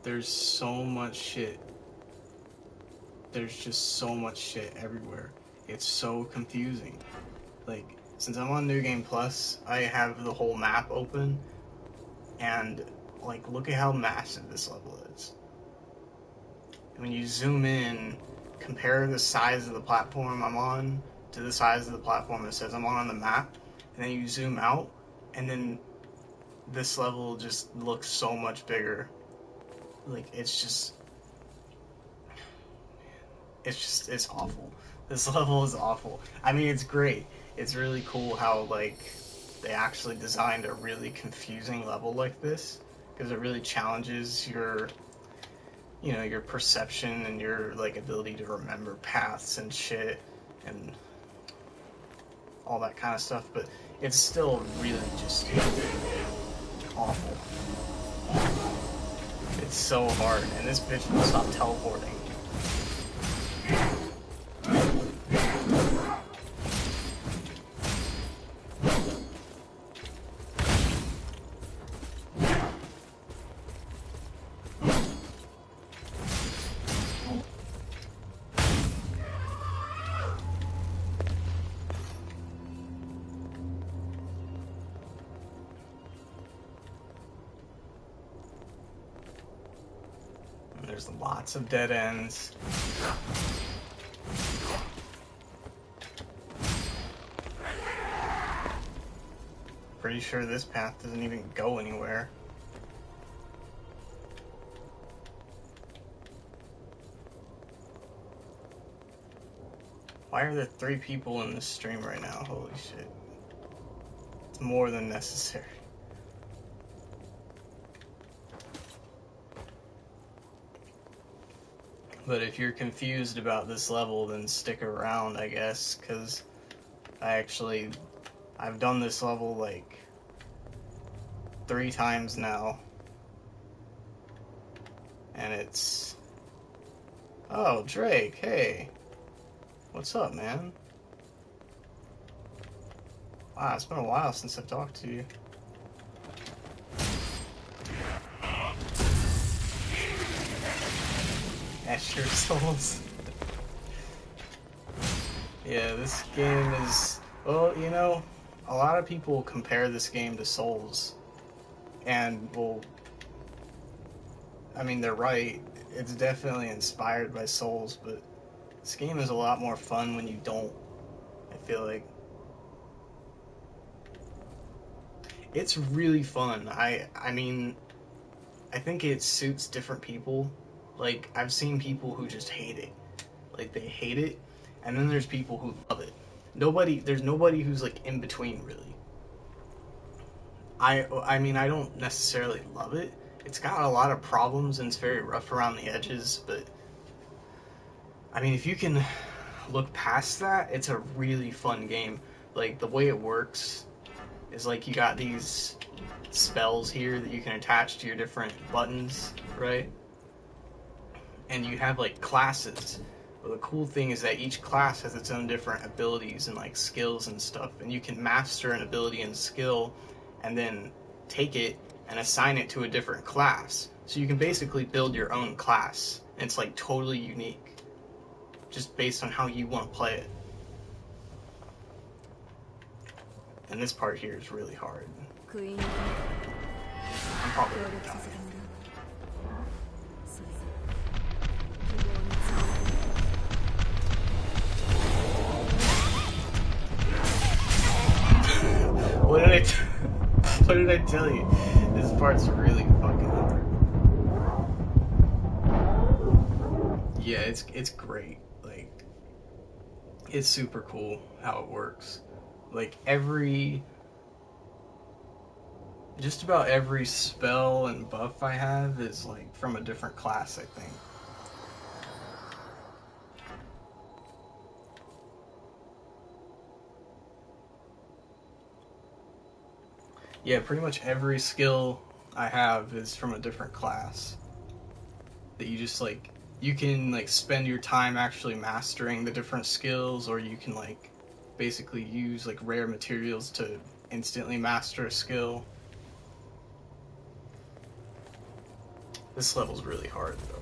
[SPEAKER 1] There's so much shit. There's just so much shit everywhere. It's so confusing. Like, since I'm on New Game Plus, I have the whole map open, and, like, look at how massive this level is. And when you zoom in, compare the size of the platform I'm on to the size of the platform that says I'm on the map, and then you zoom out, and then this level just looks so much bigger. Like, it's awful. This level is awful. I mean, it's great. It's really cool how, like, they actually designed a really confusing level like this, because it really challenges your, you know, your perception and your, like, ability to remember paths and shit, and all that kind of stuff, but it's still really just awful. It's so hard, and this bitch will stop teleporting. There's lots of dead ends. Pretty sure this path doesn't even go anywhere. Why are there 3 people in this stream right now? Holy shit. It's more than necessary. But if you're confused about this level, then stick around, I guess, because I've done this level like 3 times now. And it's... Oh, Drake, hey. What's up, man? Wow, it's been a while since I've talked to you. Asher Souls. Yeah, this game is... Well, you know, a lot of people compare this game to Souls. And, well... I mean, they're right. It's definitely inspired by Souls, but this game is a lot more fun when you don't, I feel like. It's really fun. I mean, I think it suits different people. Like, I've seen people who just hate it. Like, they hate it, and then there's people who love it. There's nobody who's, like, in between, really. I mean, I don't necessarily love it. It's got a lot of problems, and it's very rough around the edges, but I mean, if you can look past that, it's a really fun game. Like, the way it works is like you got these spells here that you can attach to your different buttons, right? And you have like classes. Well, the cool thing is that each class has its own different abilities and like skills and stuff, and you can master an ability and skill and then take it and assign it to a different class. So you can basically build your own class, and it's like totally unique, just based on how you want to play it. And this part here is really hard. I'm probably gonna die. What did I tell you? This part's really fucking hard. Yeah, it's great. Like, it's super cool how it works. Like, just about every spell and buff I have is like from a different class, I think. Yeah, pretty much every skill I have is from a different class. That you just like, you can like spend your time actually mastering the different skills, or you can like basically use like rare materials to instantly master a skill. This level's really hard though.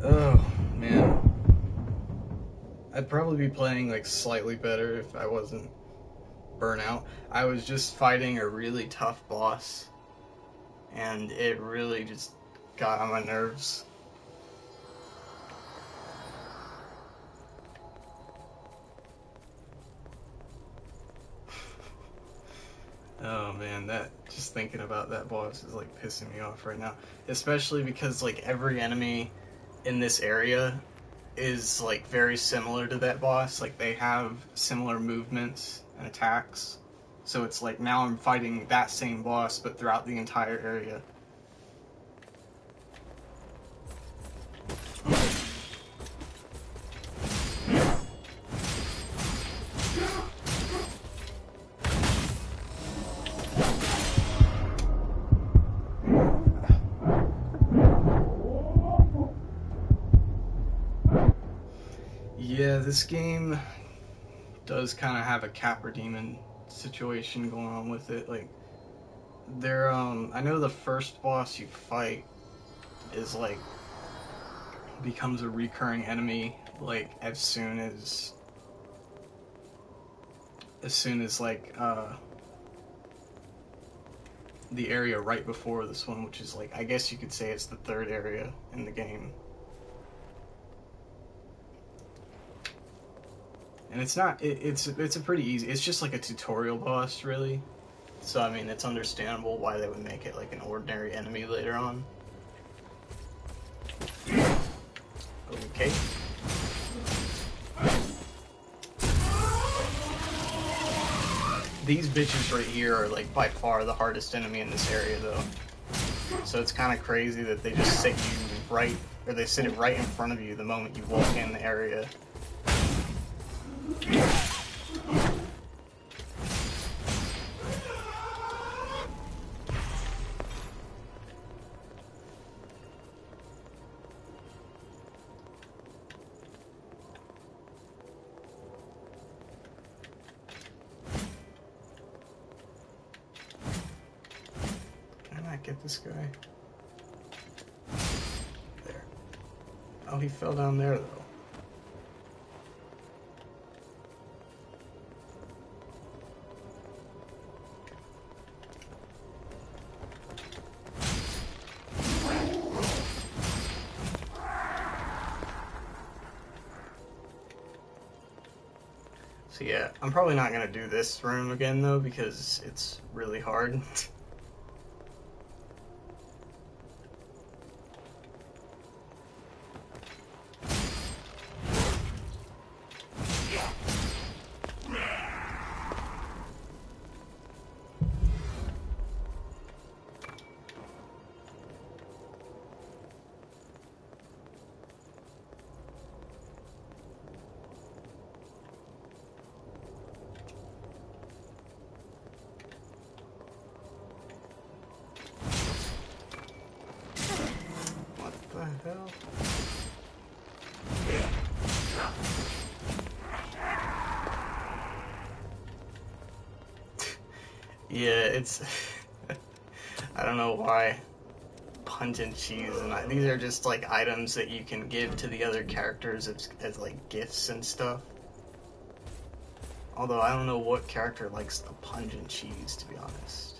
[SPEAKER 1] Oh, man. I'd probably be playing like slightly better if I wasn't burnt out. I was just fighting a really tough boss, and it really just got on my nerves. Oh man, just thinking about that boss is like pissing me off right now. Especially because like every enemy in this area is like very similar to that boss. Like, they have similar movements and attacks. So it's like now I'm fighting that same boss but throughout the entire area. Yeah, this game does kind of have a Capra Demon situation going on with it. Like, I know the first boss you fight is like, becomes a recurring enemy, like, as soon as like, the area right before this one, which is like, I guess you could say it's the third area in the game. And it's not, it's a pretty easy, it's just like a tutorial boss, really. So, I mean, it's understandable why they would make it like an ordinary enemy later on. Okay. These bitches right here are like by far the hardest enemy in this area, though. So it's kind of crazy that they just sit you right, or they sit it right in front of you the moment you walk in the area. Can I get this guy? There. Oh, he fell down there, though. So yeah, I'm probably not gonna do this room again though, because it's really hard. Yeah, it's... I don't know why. Pungent cheese, and these are just like items that you can give to the other characters as like gifts and stuff. Although I don't know what character likes the pungent cheese, to be honest.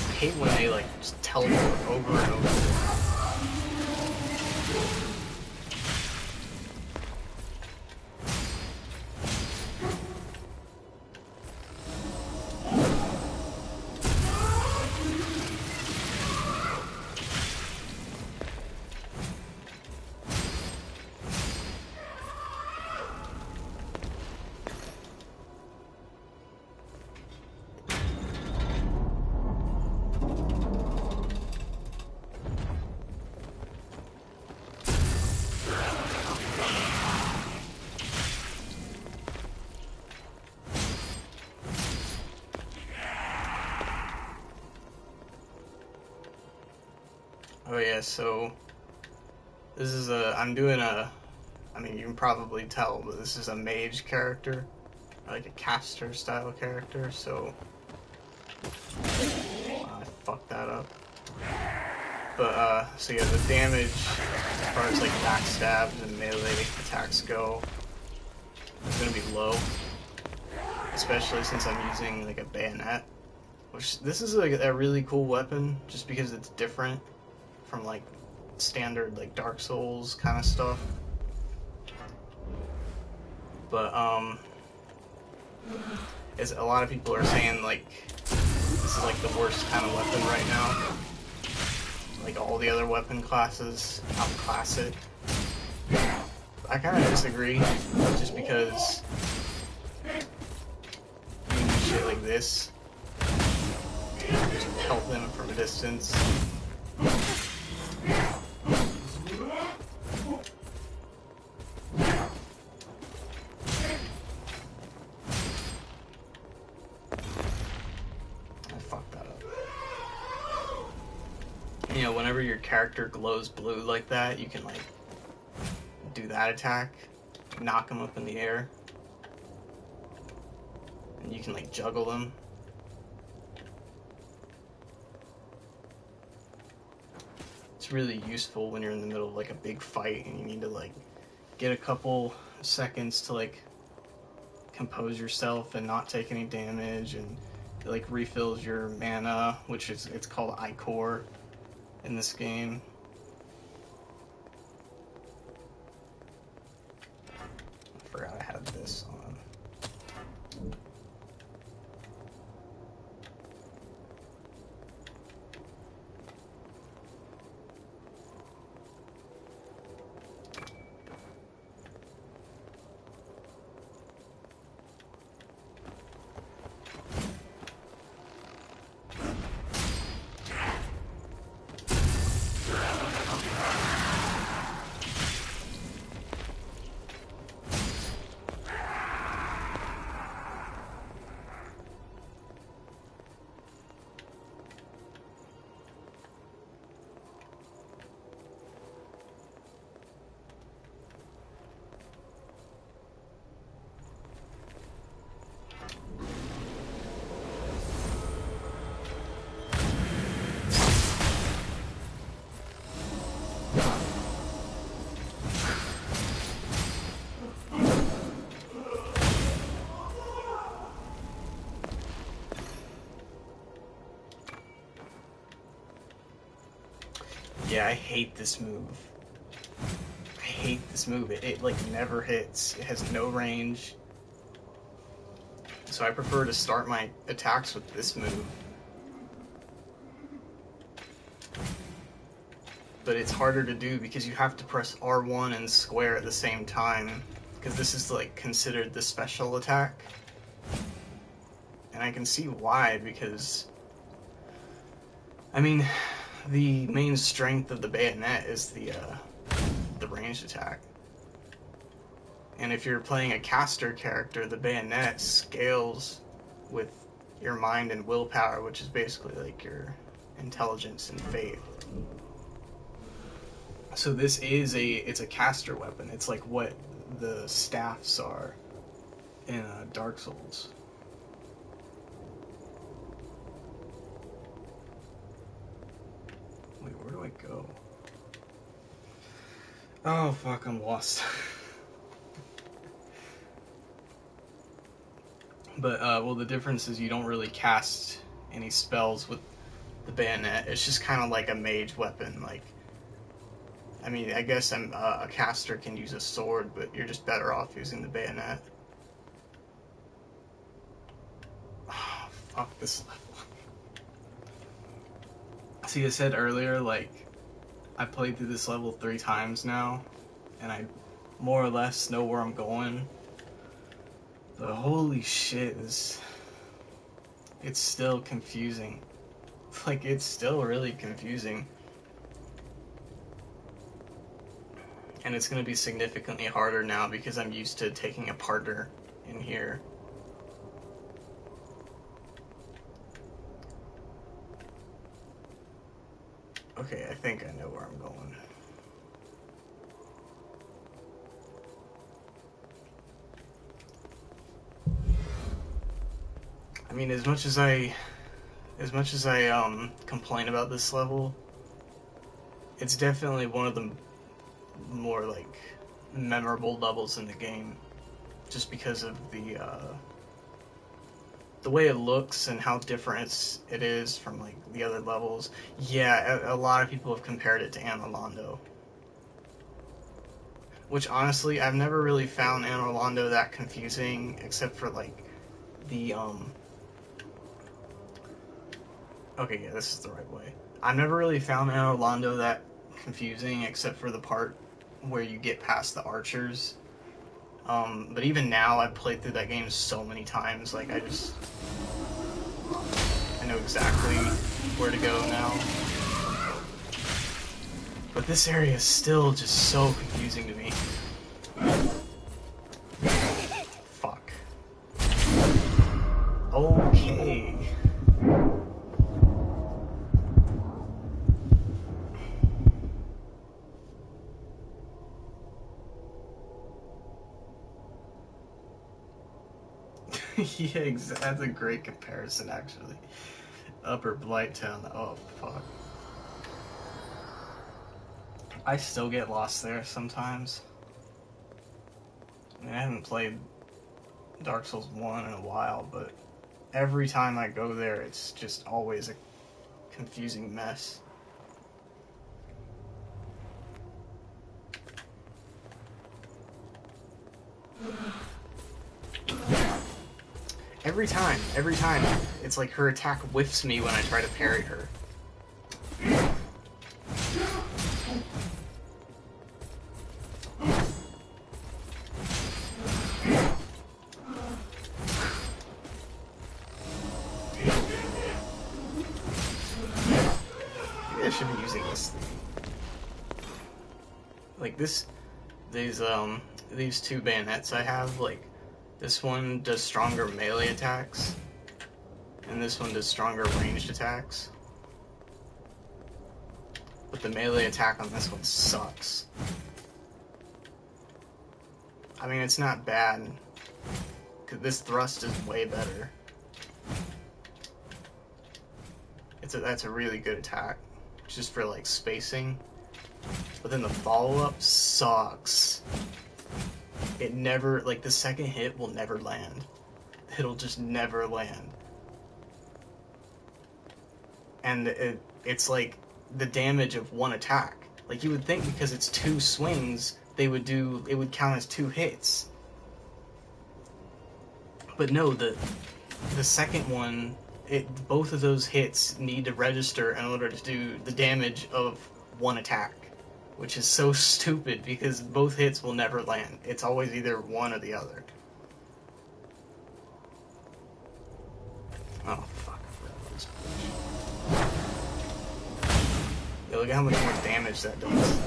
[SPEAKER 1] I hate when they like just teleport over and over. Oh yeah, so this is I'm doing I mean, you can probably tell, but this is a mage character, like a caster style character, so I fucked that up. But so yeah, the damage as far as like backstabs and melee attacks go is gonna be low, especially since I'm using like a bayonet, which this is like a really cool weapon just because it's different from like standard like Dark Souls kind of stuff. But as a lot of people are saying, like this is like the worst kind of weapon right now. Like all the other weapon classes outclass it. I kind of disagree, just because you can do shit like this, just pelt them from a distance. You know, whenever your character glows blue like that, you can like do that attack, knock them up in the air, and you can like juggle them. It's really useful when you're in the middle of like a big fight and you need to like get a couple seconds to like compose yourself and not take any damage, and it like refills your mana, which is it's called Ichor in this game. I forgot I had this on. Yeah, I hate this move. I hate this move. It like never hits. It has no range. So I prefer to start my attacks with this move. but it's harder to do because you have to press R1 and square at the same time, because this is like considered the special attack. And I can see why, because I mean, the main strength of the bayonet is the ranged attack. And if you're playing a caster character, the bayonet scales with your mind and willpower, which is basically like your intelligence and faith. So this is it's a caster weapon. It's like what the staffs are in Dark Souls. Wait, where do I go? Oh fuck, I'm lost. But, well, the difference is you don't really cast any spells with the bayonet. It's just kind of like a mage weapon. Like, I mean, I guess a caster can use a sword, but you're just better off using the bayonet. Oh, fuck this level. See, I said earlier, like, I played through this level 3 times now, and I more or less know where I'm going. But holy shit, it's still confusing. Like, it's still really confusing. And it's going to be significantly harder now because I'm used to taking a partner in here. Okay, I think I know where I'm going. I mean, as much as I complain about this level, it's definitely one of the more like memorable levels in the game, just because of the way it looks and how different it is from like the other levels. Yeah, a lot of people have compared it to Anor Londo, which honestly I've never really found Anor Londo that confusing, except for like the okay, yeah, this is the right way. I've never really found Anor Londo that confusing, except for the part where you get past the archers. But even now, I've played through that game so many times, like, I know exactly where to go now. But this area is still just so confusing to me. Fuck. Okay. Yeah, that's a great comparison, actually. Upper Blighttown, oh fuck. I still get lost there sometimes. I mean, I haven't played Dark Souls 1 in a while, but every time I go there, it's just always a confusing mess. Every time, it's like her attack whiffs me when I try to parry her. Maybe I should be using this thing. Like these two bayonets I have, like, this one does stronger melee attacks, and this one does stronger ranged attacks. But the melee attack on this one sucks. I mean, it's not bad, because this thrust is way better. That's a really good attack, just for, like, spacing. But then the follow-up sucks. It never, like, the second hit will never land. It'll just never land. And it's like the damage of one attack. Like, you would think because it's 2 swings, it would count as 2 hits. But no, the second one, both of those hits need to register in order to do the damage of one attack, which is so stupid because both hits will never land. It's always either one or the other. Oh, fuck. Yo, look at how much more damage that does.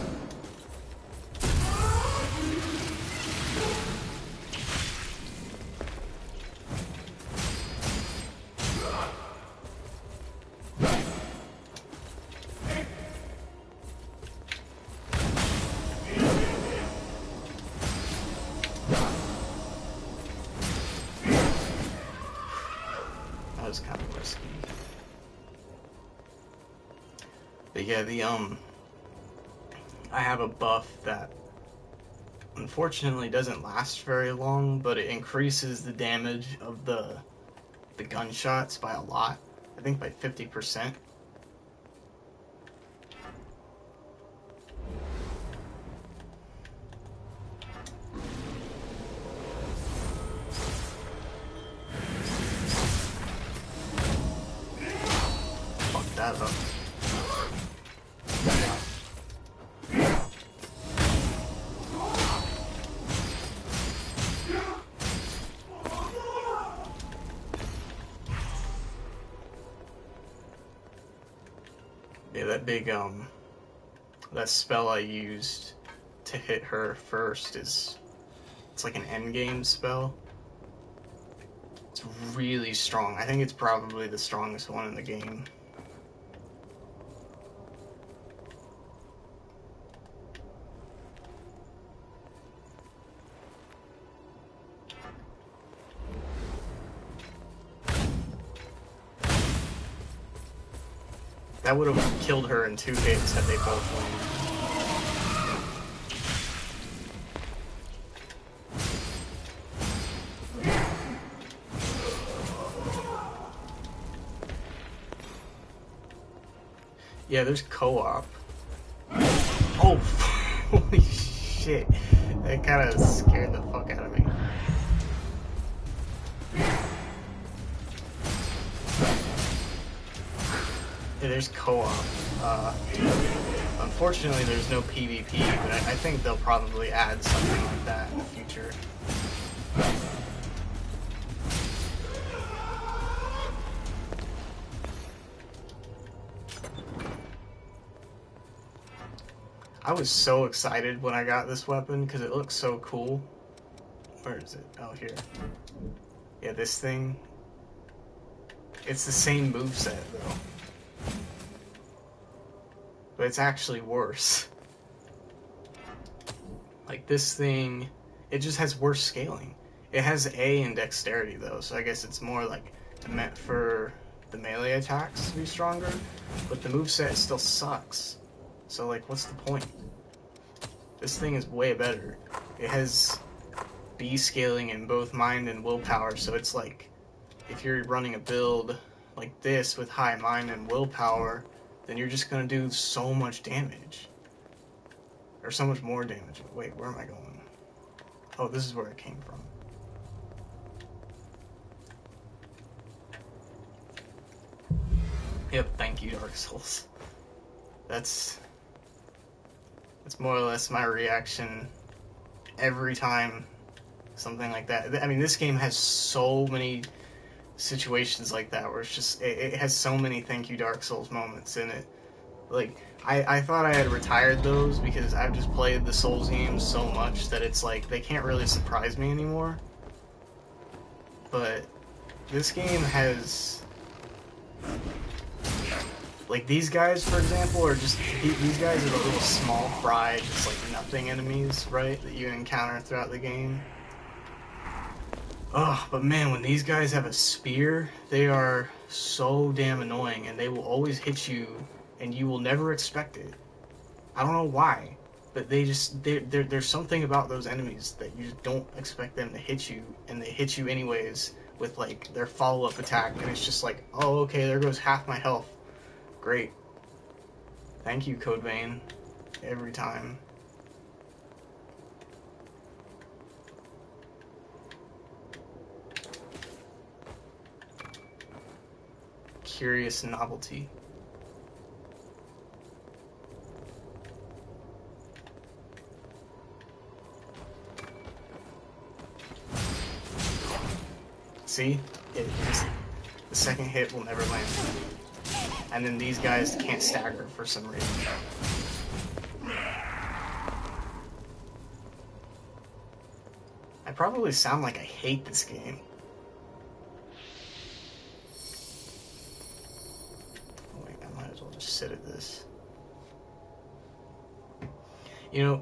[SPEAKER 1] That was kind of risky. But yeah, I have a buff that unfortunately doesn't last very long, but it increases the damage of the gunshots by a lot. I think by 50%. Fuck that up. Yeah, that big, that spell I used to hit her first it's like an endgame spell. It's really strong. I think it's probably the strongest one in the game. That would have killed her in 2 hits had they both landed. Yeah, there's co-op. Oh, holy shit. That kind of scared the fuck out of me. Yeah, there's co-op. Unfortunately, there's no PvP, but I think they'll probably add something like that in the future. I was so excited when I got this weapon because it looks so cool. Where is it? Oh, here. Yeah, this thing. It's the same moveset, though. But it's actually worse. Like, this thing, it just has worse scaling. It has A in dexterity, though, so I guess it's more, like, meant for the melee attacks to be stronger. But the moveset still sucks. So, like, what's the point? This thing is way better. It has B scaling in both mind and willpower, so it's like, if you're running a build like this with high mind and willpower, then you're just gonna do so much damage. Or so much more damage. Wait, where am I going? Oh, this is where it came from. Yep, thank you, Dark Souls. That's more or less my reaction every time something like that. I mean, this game has so many situations like that where it's just, it has so many thank you Dark Souls moments in it. Like, I thought I had retired those because I've just played the Souls games so much that it's like, they can't really surprise me anymore. But this game has, like, these guys, for example, are just, these guys are the little small fry, just like nothing enemies, right, that you encounter throughout the game. Oh, but man, when these guys have a spear, they are so damn annoying, and they will always hit you, and you will never expect it. I don't know why, but they just, there's something about those enemies that you just don't expect them to hit you, and they hit you anyways with, like, their follow-up attack, and it's just like, oh, okay, there goes half my health. Great. Thank you, Code Vein. Every time. Curious novelty. See? It just, the second hit will never land. And then these guys can't stagger for some reason. I probably sound like I hate this game. Oh, wait, I might as well just sit at this. You know,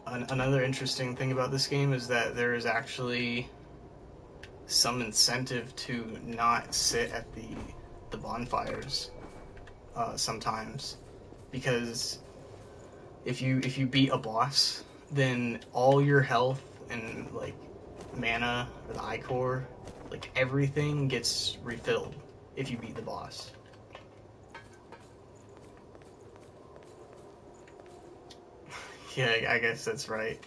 [SPEAKER 1] another interesting thing about this game is that there is actually some incentive to not sit at the bonfires sometimes, because if you beat a boss, then all your health and like mana or the ichor, like everything gets refilled if you beat the boss. Yeah, I guess that's right.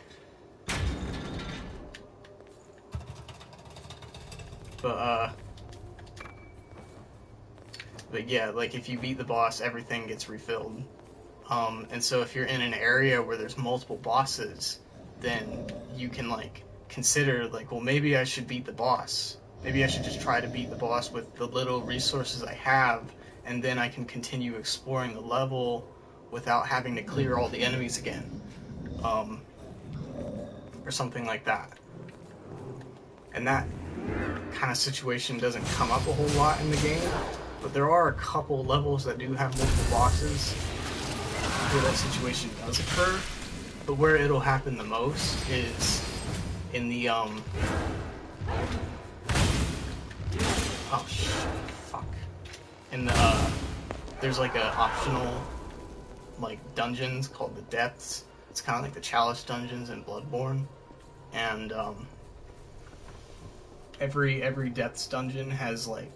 [SPEAKER 1] But yeah, like if you beat the boss, everything gets refilled. And so if you're in an area where there's multiple bosses, then you can like consider like, well, maybe I should beat the boss. Maybe I should just try to beat the boss with the little resources I have, and then I can continue exploring the level without having to clear all the enemies again. Or something like that. And that kind of situation doesn't come up a whole lot in the game, but there are a couple levels that do have multiple bosses where that situation does occur. But where it'll happen the most is in the oh shit, fuck. In the there's like a optional like dungeons called the Depths. It's kind of like the Chalice dungeons in Bloodborne, and every Depths dungeon has like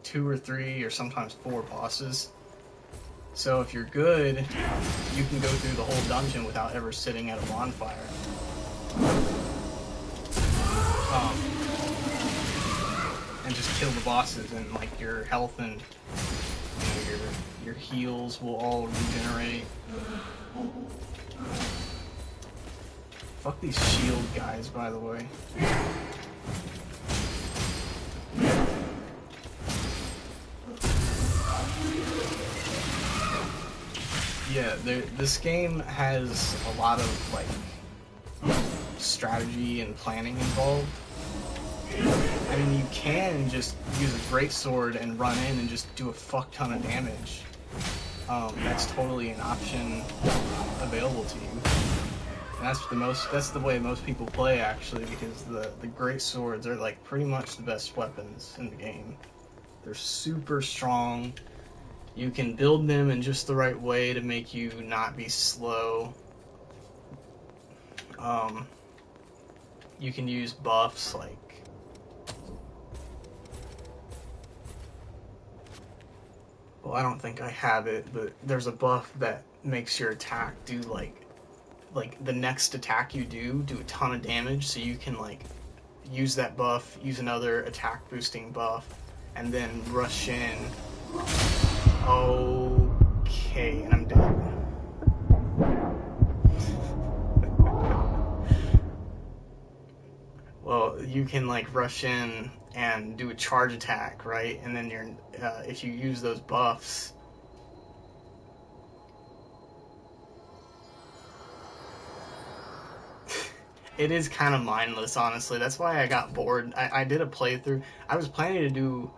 [SPEAKER 1] 2 or 3 or sometimes 4 bosses. So if you're good, you can go through the whole dungeon without ever sitting at a bonfire. And just kill the bosses, and like your health and your heals will all regenerate. Fuck these shield guys, by the way. Yeah, this game has a lot of like strategy and planning involved. I mean, you can just use a greatsword and run in and just do a fuck ton of damage. That's totally an option available to you. And that's the way most people play, actually, because the greatswords are like pretty much the best weapons in the game. They're super strong. You can build them in just the right way to make you not be slow. You can use buffs like well, I don't think I have it, but there's a buff that makes your attack do like the next attack you do a ton of damage, so you can like use that buff, use another attack boosting buff, and then rush in. Okay, and I'm dead. Well, you can like rush in and do a charge attack, right? And then if you use those buffs, it is kind of mindless, honestly. That's why I got bored. I did a playthrough. I was planning to do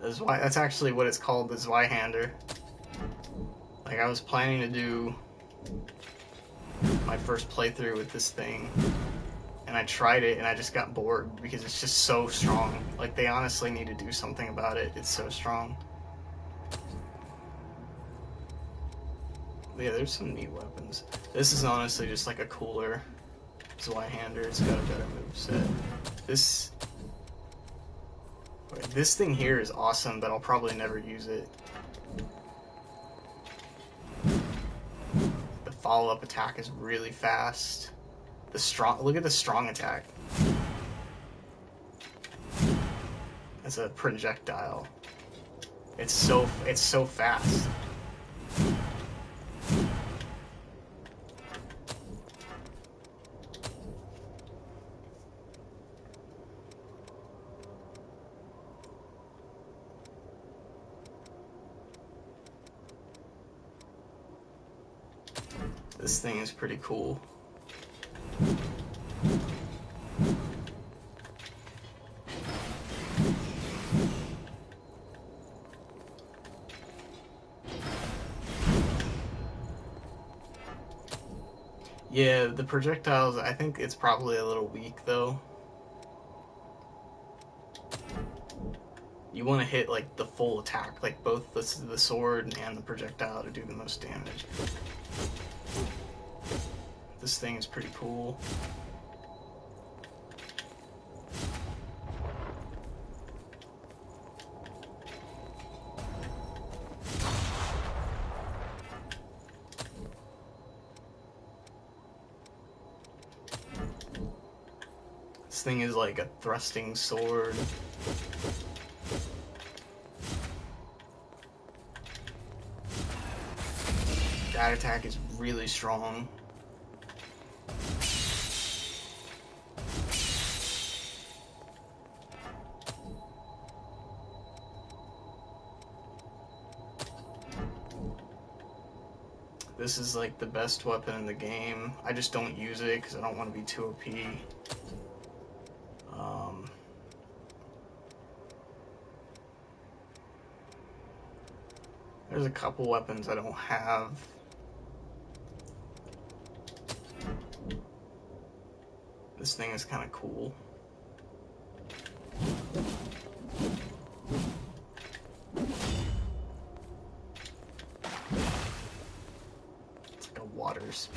[SPEAKER 1] that's actually what it's called, the Zweihander. Like, I was planning to do my first playthrough with this thing, and I tried it, and I just got bored because it's just so strong. Like, they honestly need to do something about it. It's so strong. But yeah, there's some neat weapons. This is honestly just like a cooler Zweihander. It's got a better moveset. This thing here is awesome, but I'll probably never use it. The follow-up attack is really fast. Look at the strong attack. It's a projectile. It's so fast. This thing is pretty cool. Yeah, the projectiles, I think it's probably a little weak though. You want to hit like the full attack, like both the sword and the projectile to do the most damage. This thing is pretty cool. This thing is like a thrusting sword. That attack is really strong. This is like the best weapon in the game. I just don't use it because I don't want to be too OP. There's a couple weapons I don't have. This thing is kind of cool. It's like a water spear.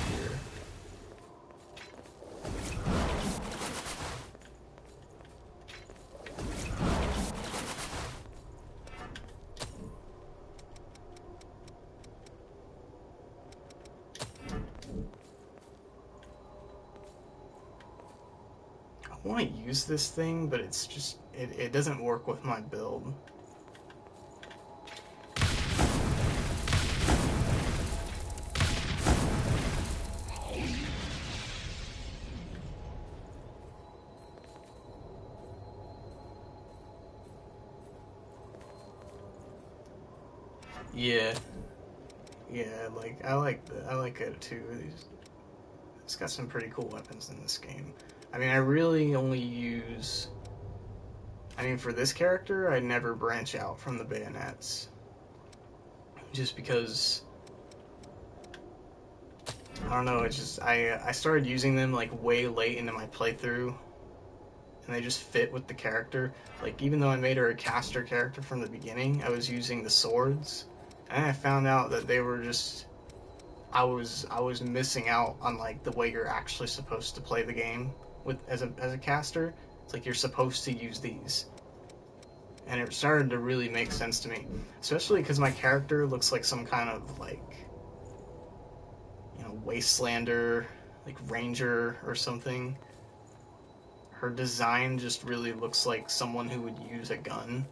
[SPEAKER 1] I want to use this thing, but it's just, it doesn't work with my build. Yeah. Yeah, like, I like it too. It's got some pretty cool weapons in this game. I mean, I really only use... I mean, for this character, I never branch out from the bayonets. Just because... I don't know, it's just... I started using them, like, way late into my playthrough. And they just fit with the character. Like, even though I made her a caster character from the beginning, I was using the swords. And I found out that they were just... I was missing out on, like, the way you're actually supposed to play the game with as a caster. It's like you're supposed to use these. And it started to really make sense to me. Especially because my character looks like some kind of, like, you know, wastelander, like ranger or something. Her design just really looks like someone who would use a gun.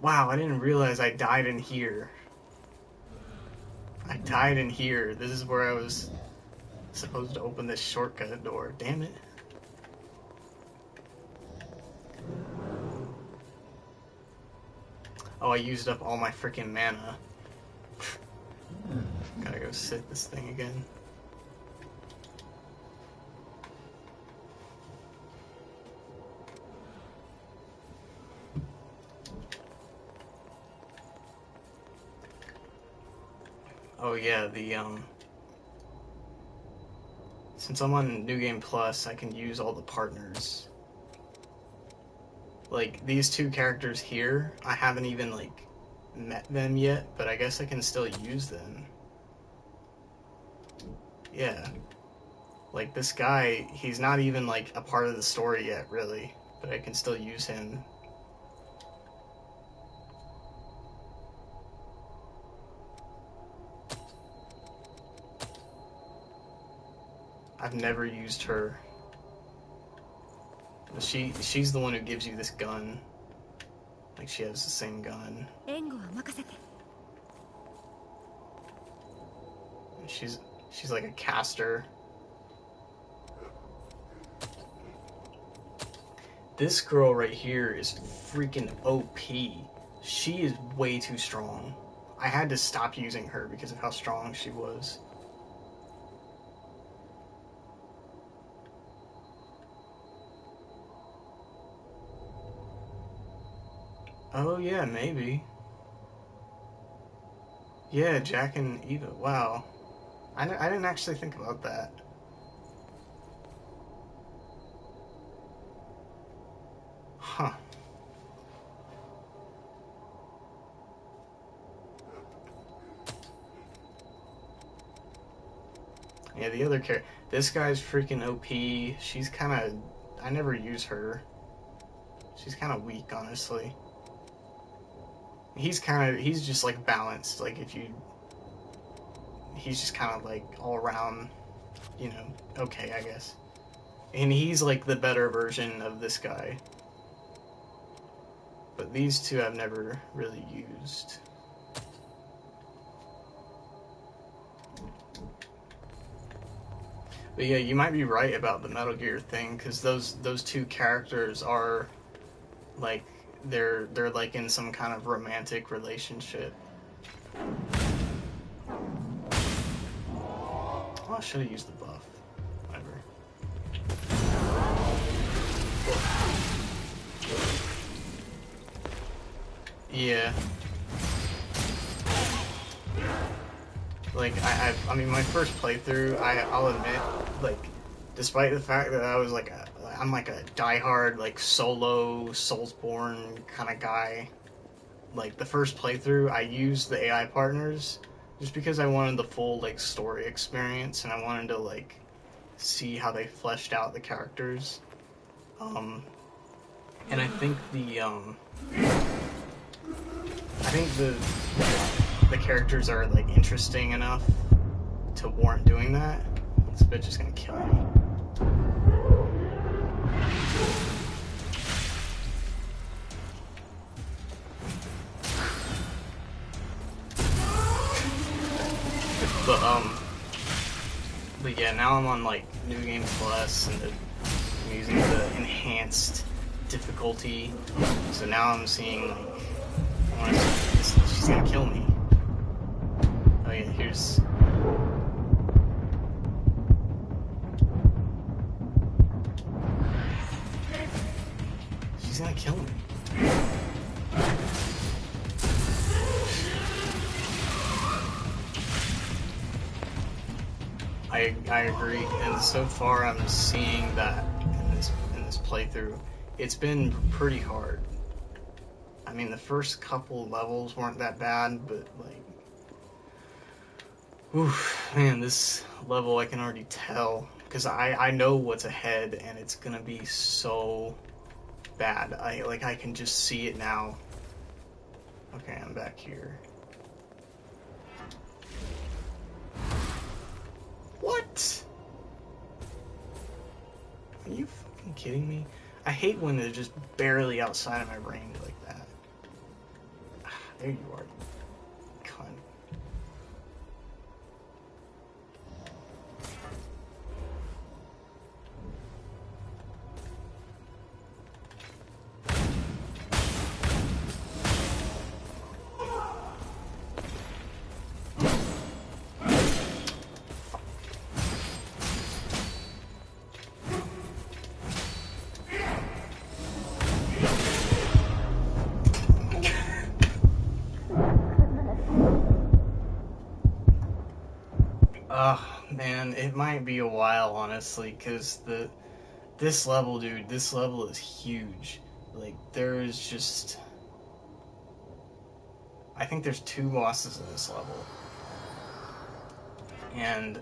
[SPEAKER 1] Wow, I didn't realize I died in here. I died in here. This is where I was supposed to open this shortcut door. Damn it. Oh, I used up all my freaking mana. Gotta go sit this thing again. Oh yeah, since I'm on New Game Plus, I can use all the partners. Like, these two characters here, I haven't even, like, met them yet, but I guess I can still use them. Yeah. Like, this guy, he's not even, like, a part of the story yet, really, but I can still use him. I've never used her. But she's the one who gives you this gun. Like, she has the same gun. She's like a caster. This girl right here is freaking OP. She is way too strong. I had to stop using her because of how strong she was. Oh yeah, maybe. Yeah, Jack and Eva. Wow. I didn't actually think about that. Huh. Yeah, the other character. This guy's freaking OP. She's kind of. I never use her. She's kind of weak, honestly. He's just like balanced. Like if you. He's just kind of like all around, you know, okay, I guess. And he's like the better version of this guy. But these two I've never really used. But yeah, you might be right about the Metal Gear thing, because those two characters are like they're like in some kind of romantic relationship. Oh, I should have used the buff. Whatever. Yeah. Like I mean, my first playthrough, I'll admit, like, despite the fact that I was like I'm like a diehard like solo Soulsborne kind of guy. Like the first playthrough, I used the AI partners just because I wanted the full like story experience and I wanted to like see how they fleshed out the characters. And I think the characters are like interesting enough to warrant doing that. This bitch is gonna kill me. But yeah, now I'm on like New Game Plus and I'm using the enhanced difficulty. So now I'm seeing like she's gonna kill me. Oh yeah, here's. She's gonna kill me. I agree, and so far I'm seeing that in this playthrough, it's been pretty hard. I mean, the first couple levels weren't that bad, but like, oof, man, this level I can already tell because I know what's ahead, and it's gonna be so bad. I can just see it now. Okay, I'm back here. What? Are you fucking kidding me? I hate when they're just barely outside of my range like that. There you are, cunt. Oh man, it might be a while, honestly, because this level, dude, this level is huge. Like, there is just... I think there's 2 bosses in this level. And...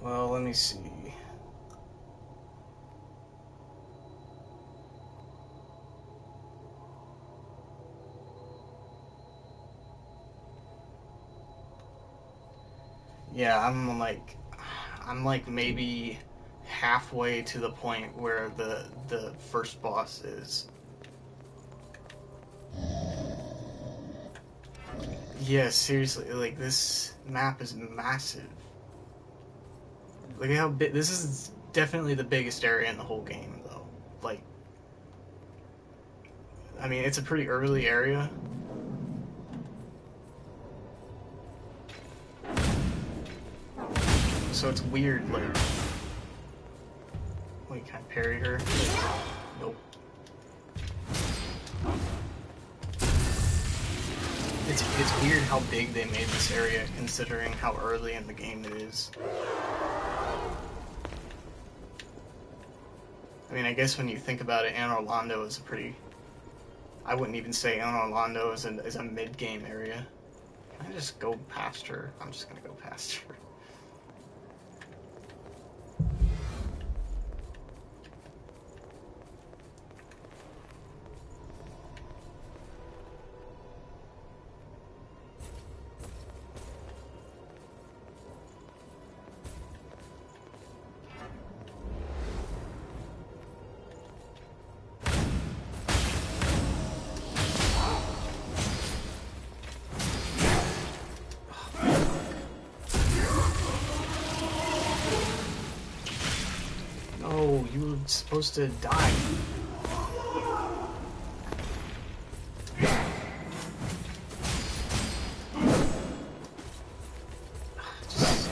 [SPEAKER 1] well, let me see. Yeah, I'm like maybe halfway to the point where the first boss is. Yeah, seriously, like this map is massive. Look at how big this is. Definitely the biggest area in the whole game, though. Like, I mean, it's a pretty early area, so it's weird, like... Wait, can I parry her? Nope. It's weird how big they made this area, considering how early in the game it is. I mean, I guess when you think about it, Anne Orlando is a pretty... I wouldn't even say Anne Orlando is a mid-game area. Can I just go past her? I'm just gonna go past her. No, you were supposed to die. Just...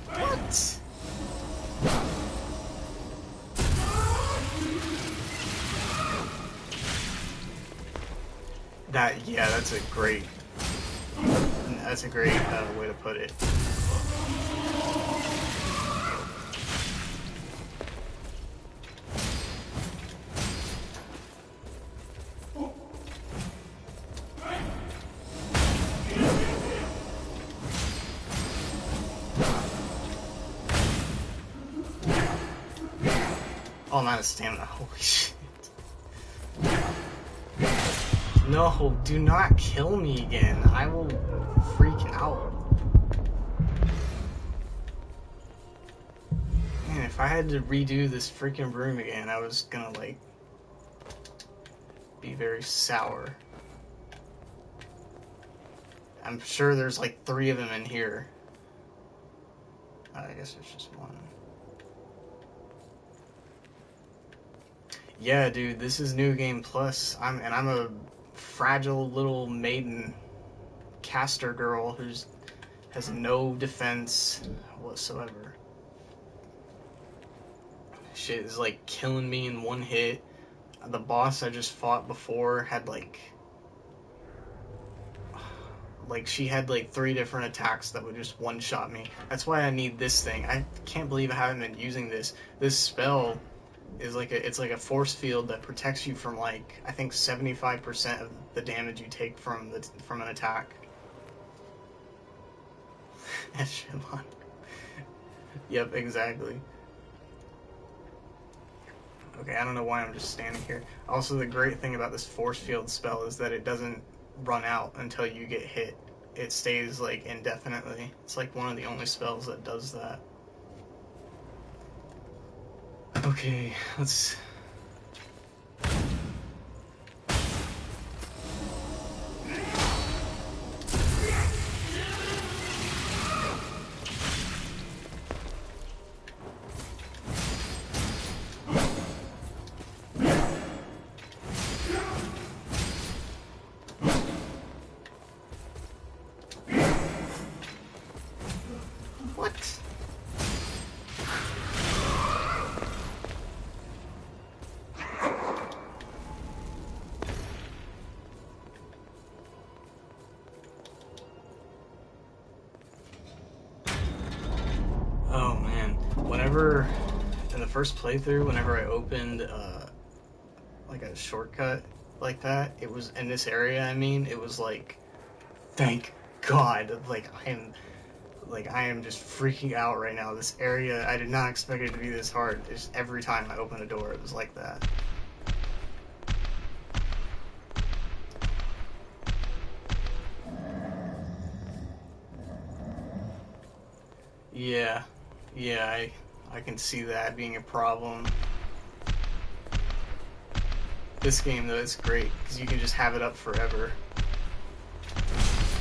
[SPEAKER 1] What? Yeah, that's a great way to put it. Oh, I'm out of stamina. Holy shit. No, do not kill me again. I will freak out. Man, if I had to redo this freaking room again, I was gonna, like, be very sour. I'm sure there's, like, 3 of them in here. I guess there's just 1. Yeah, dude, this is New Game Plus. I'm a fragile little maiden caster girl who's has no defense whatsoever. Shit is like killing me in one hit. The boss I just fought before had like she had like 3 different attacks that would just one-shot me. That's why I need this thing. I can't believe I haven't been using this. This spell is like it's like a force field that protects you from like I think 75% of the damage you take from an attack. Echelon. Yep, exactly. Okay, I don't know why I'm just standing here. Also, the great thing about this force field spell is that it doesn't run out until you get hit. It stays like indefinitely. It's like one of the only spells that does that. Okay, let's... What? Oh man, whenever in the first playthrough, whenever I opened like a shortcut like that, it was in this area. I mean, it was like, thank God, like I am just freaking out right now. This area, I did not expect it to be this hard. Just every time I open a door, it was like that. Yeah, I can see that being a problem. This game, though, is great, because you can just have it up forever.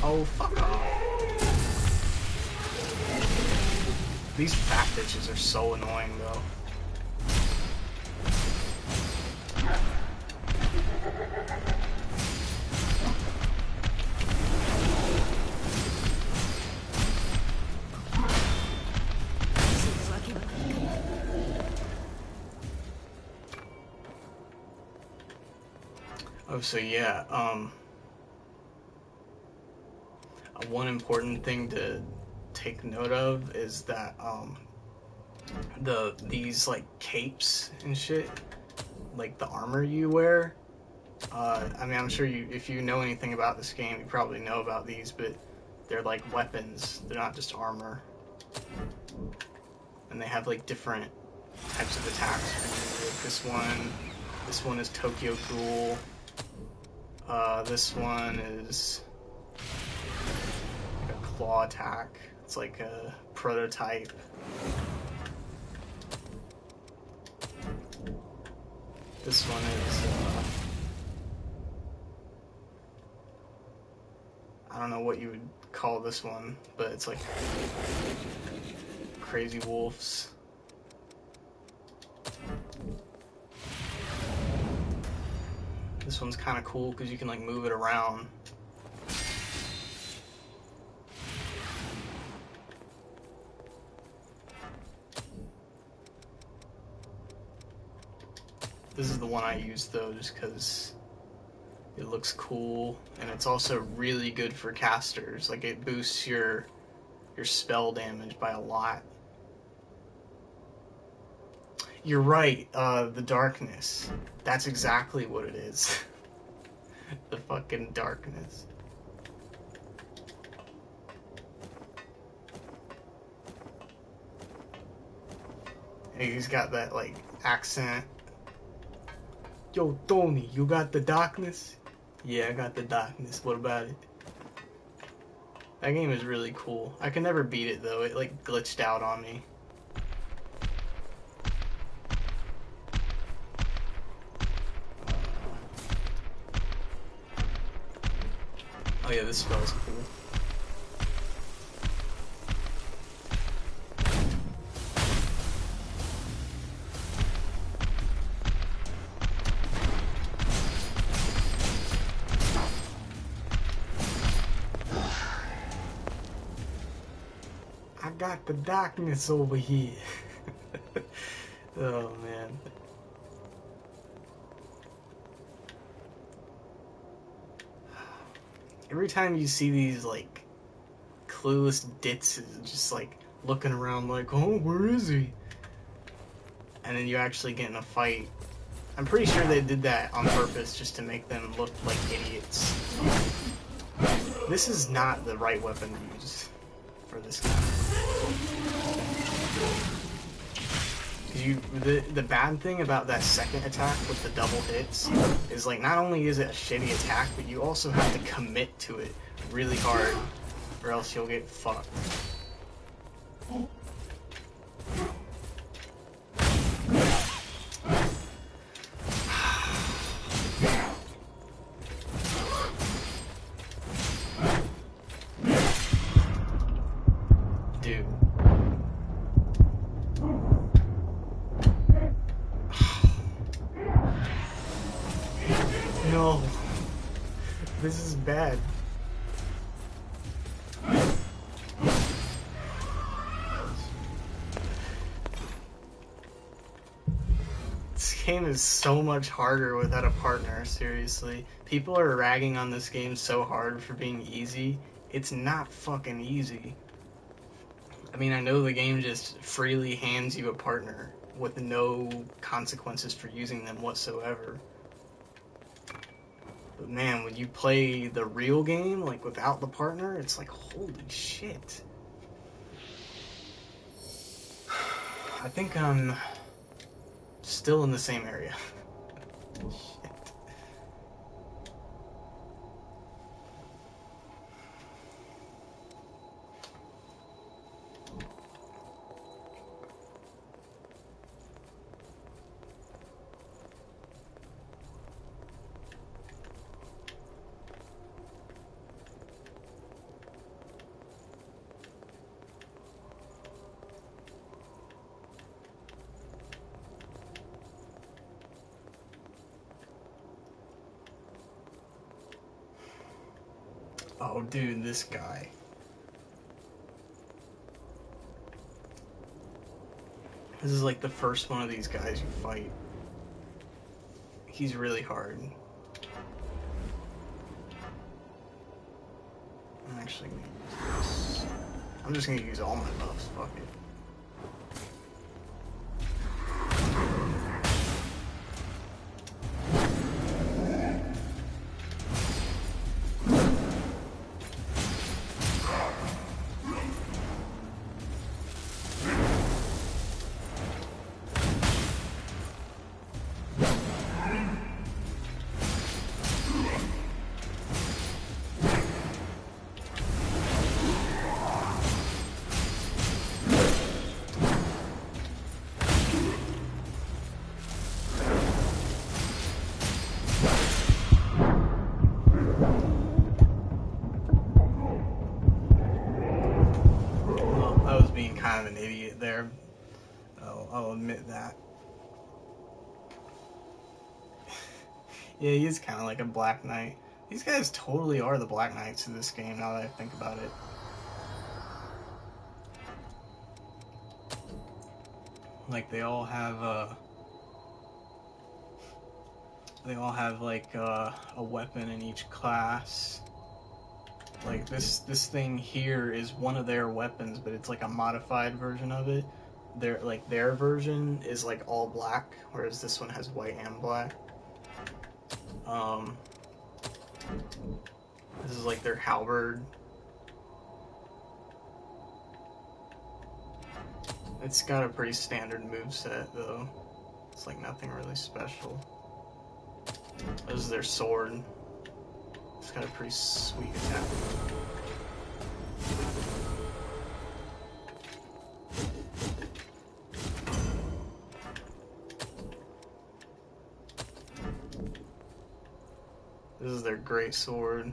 [SPEAKER 1] Oh, fuck off. These fat bitches are so annoying, though. Oh, so yeah, one important thing to take note of is that these like capes and shit, like the armor you wear. I mean, I'm sure if you know anything about this game, you probably know about these, but they're like weapons. They're not just armor, and they have like different types of attacks. Like this one is Tokyo Ghoul. This one is like a claw attack. It's like a prototype. This one is, I don't know what you would call this one, but it's like crazy wolves. This one's kind of cool because you can like move it around. This is the one I use though, just because it looks cool, and it's also really good for casters. Like it boosts your spell damage by a lot. You're right, the darkness. That's exactly what it is. The fucking darkness. Hey, he's got that like accent. Yo, Tony, you got the darkness? Yeah, I got the darkness. What about it? That game is really cool. I can never beat it though. It like glitched out on me. Oh yeah, this spell's cool. I got the darkness over here. Oh man. Every time you see these like clueless ditz just like looking around like, oh, where is he? And then you actually get in a fight. I'm pretty sure they did that on purpose just to make them look like idiots. This is not the right weapon to use for this guy. The bad thing about that second attack with the double hits is like not only is it a shitty attack, but you also have to commit to it really hard, or else you'll get fucked. Dude. No. This is bad. This game is so much harder without a partner, seriously. People are ragging on this game so hard for being easy. It's not fucking easy. I mean, I know the game just freely hands you a partner with no consequences for using them whatsoever. But man, when you play the real game, like without the partner, it's like, holy shit. I think I'm still in the same area. Shit. Oh, dude, this guy. This is like the first one of these guys you fight. He's really hard. I'm actually gonna use this. I'm just gonna use all my buffs, fuck it. Kind of an idiot there. I'll admit that. Yeah, he's kind of like a Black Knight. These guys totally are the Black Knights of this game, now that I think about it. Like, they all have like a weapon in each class. Like this thing here is one of their weapons, but it's like a modified version of it. Their version is like all black, whereas this one has white and black. This is like their halberd. It's got a pretty standard moveset though. It's like nothing really special. This is their sword. It's got a pretty sweet attack. This is their great sword.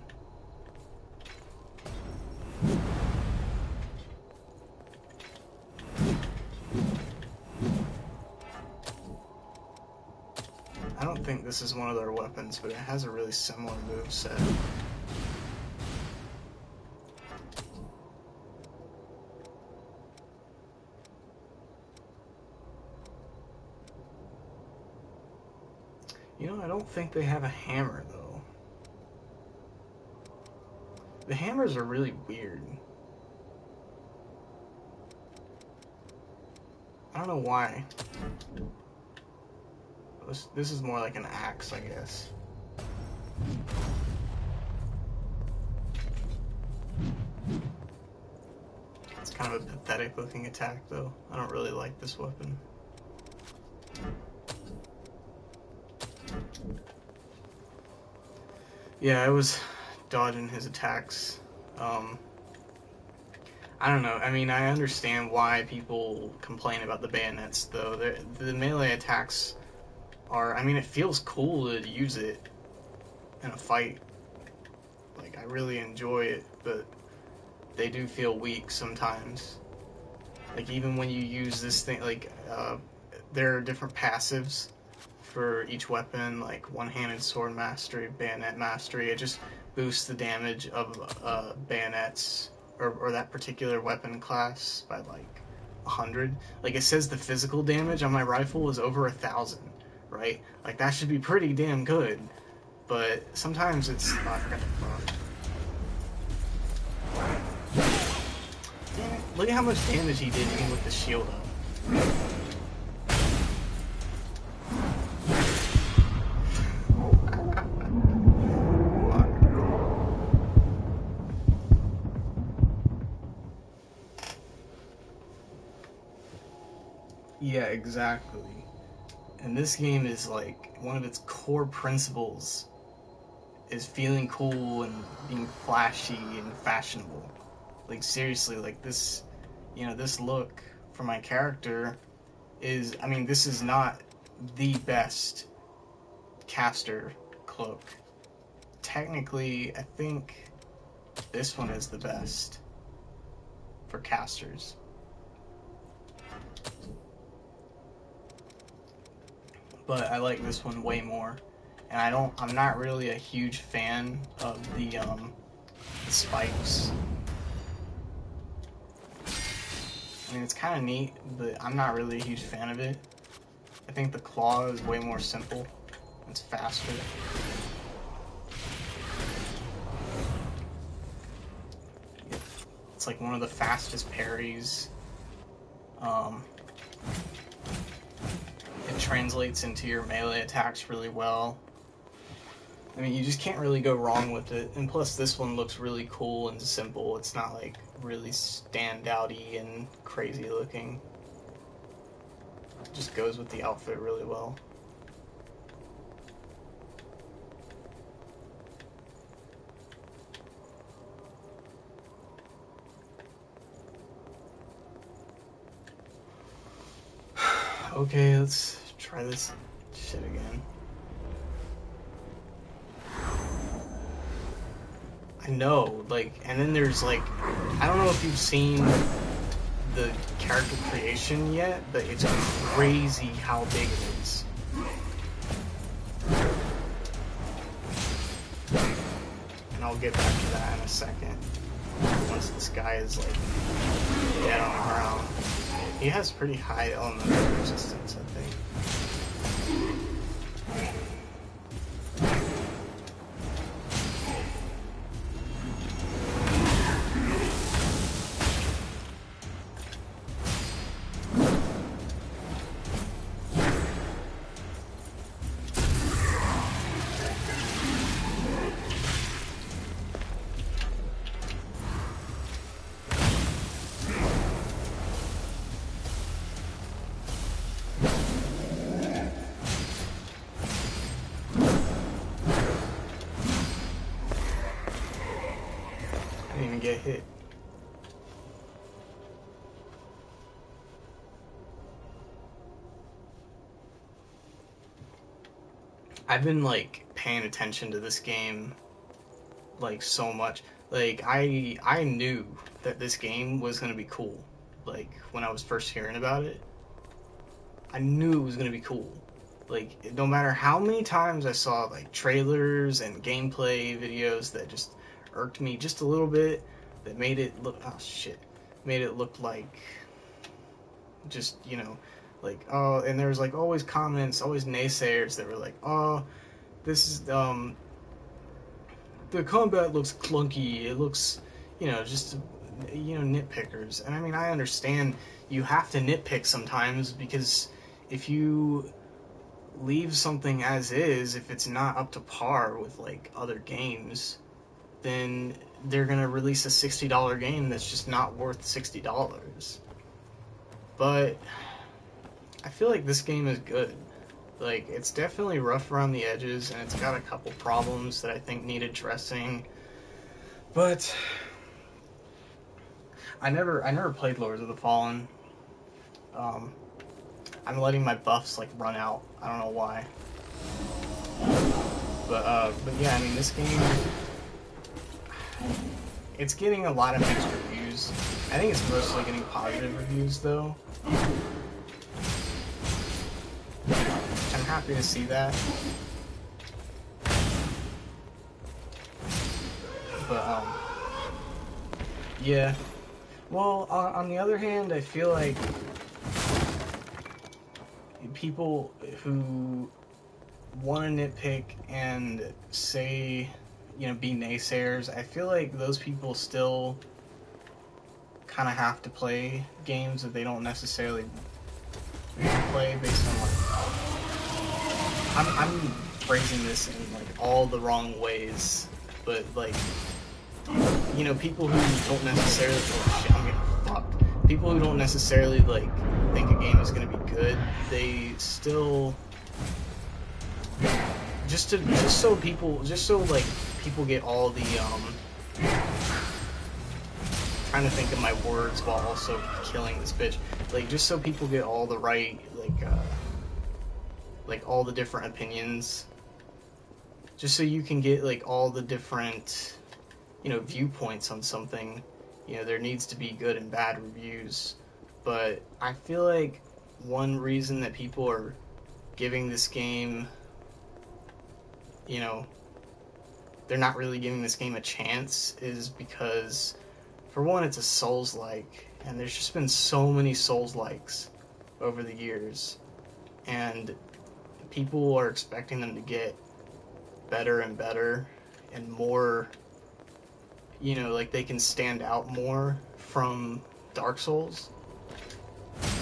[SPEAKER 1] I don't think this is one of their weapons, but it has a really similar moveset. You know, I don't think they have a hammer, though. The hammers are really weird. I don't know why. This is more like an axe, I guess. It's kind of a pathetic looking attack, though. I don't really like this weapon. Yeah, I was dodging his attacks. I don't know. I mean, I understand why people complain about the bayonets, though. The melee attacks are... I mean, it feels cool to use it in a fight. Like, I really enjoy it, but they do feel weak sometimes. Like, even when you use this thing, like, there are different passives for each weapon, like one-handed sword mastery, bayonet mastery. It just boosts the damage of bayonets or that particular weapon class by like 100. Like, it says the physical damage on my rifle is over 1,000, right? Like, that should be pretty damn good. But sometimes it's... Oh, I forgot to... Damn it. Look at how much damage he did even with the shield up. Yeah, exactly. And this game is like, one of its core principles is feeling cool and being flashy and fashionable. Like, seriously, like this, you know, this look for my character is, I mean, this is not the best caster cloak. Technically, I think this one is the best for casters. But I like this one way more. And I'm not really a huge fan of the spikes. I mean, it's kind of neat, but I'm not really a huge fan of it. I think the claw is way more simple. It's faster. like one of the fastest parries. It translates into your melee attacks really well. I mean, you just can't really go wrong with it. And plus, this one looks really cool and simple. It's not like really standouty and crazy looking. It just goes with the outfit really well. Okay, let's try this shit again. I know, like, and then there's like, I don't know if you've seen the character creation yet, but it's crazy how big it is. And I'll get back to that in a second. Once this guy is like dead on the ground. He has pretty high elemental resistance, I think. I didn't even get hit. I've been like paying attention to this game like so much. Like I knew that this game was gonna be cool. Like when I was first hearing about it, I knew it was gonna be cool. Like no matter how many times I saw like trailers and gameplay videos that just irked me just a little bit, that made it look made it look like just, you know, like, oh, and there was like always comments, always naysayers that were like, oh, this is the combat looks clunky, it looks, you know, just, you know, nitpickers. And I mean, I understand you have to nitpick sometimes, because if you leave something as is, if it's not up to par with like other games, then they're gonna release a $60 game that's just not worth $60. But I feel like this game is good. Like, it's definitely rough around the edges, and it's got a couple problems that I think need addressing. But I never played Lords of the Fallen. I'm letting my buffs like run out. I don't know why. But yeah, I mean, this game, it's getting a lot of mixed reviews. I think it's mostly getting positive reviews though. I'm happy to see that. But yeah. Well, on the other hand, I feel like people who want to nitpick and say, you know, be naysayers, I feel like those people still kind of have to play games that they don't necessarily play based on like, I'm phrasing this in like all the wrong ways, but like, you know, people who don't necessarily, oh shit, I'm getting fucked. People who don't necessarily like think a game is gonna be good, they still just so like people get all the trying to think of my words while also killing this bitch. Like, just so people get all the right, like all the different opinions. Just so you can get like all the different, you know, viewpoints on something. You know, there needs to be good and bad reviews. But I feel like one reason that people are giving this game, you know, they're not really giving this game a chance is because, for one, it's a Souls-like, and there's just been so many Souls-likes over the years, and people are expecting them to get better and better and more, you know, like they can stand out more from Dark Souls.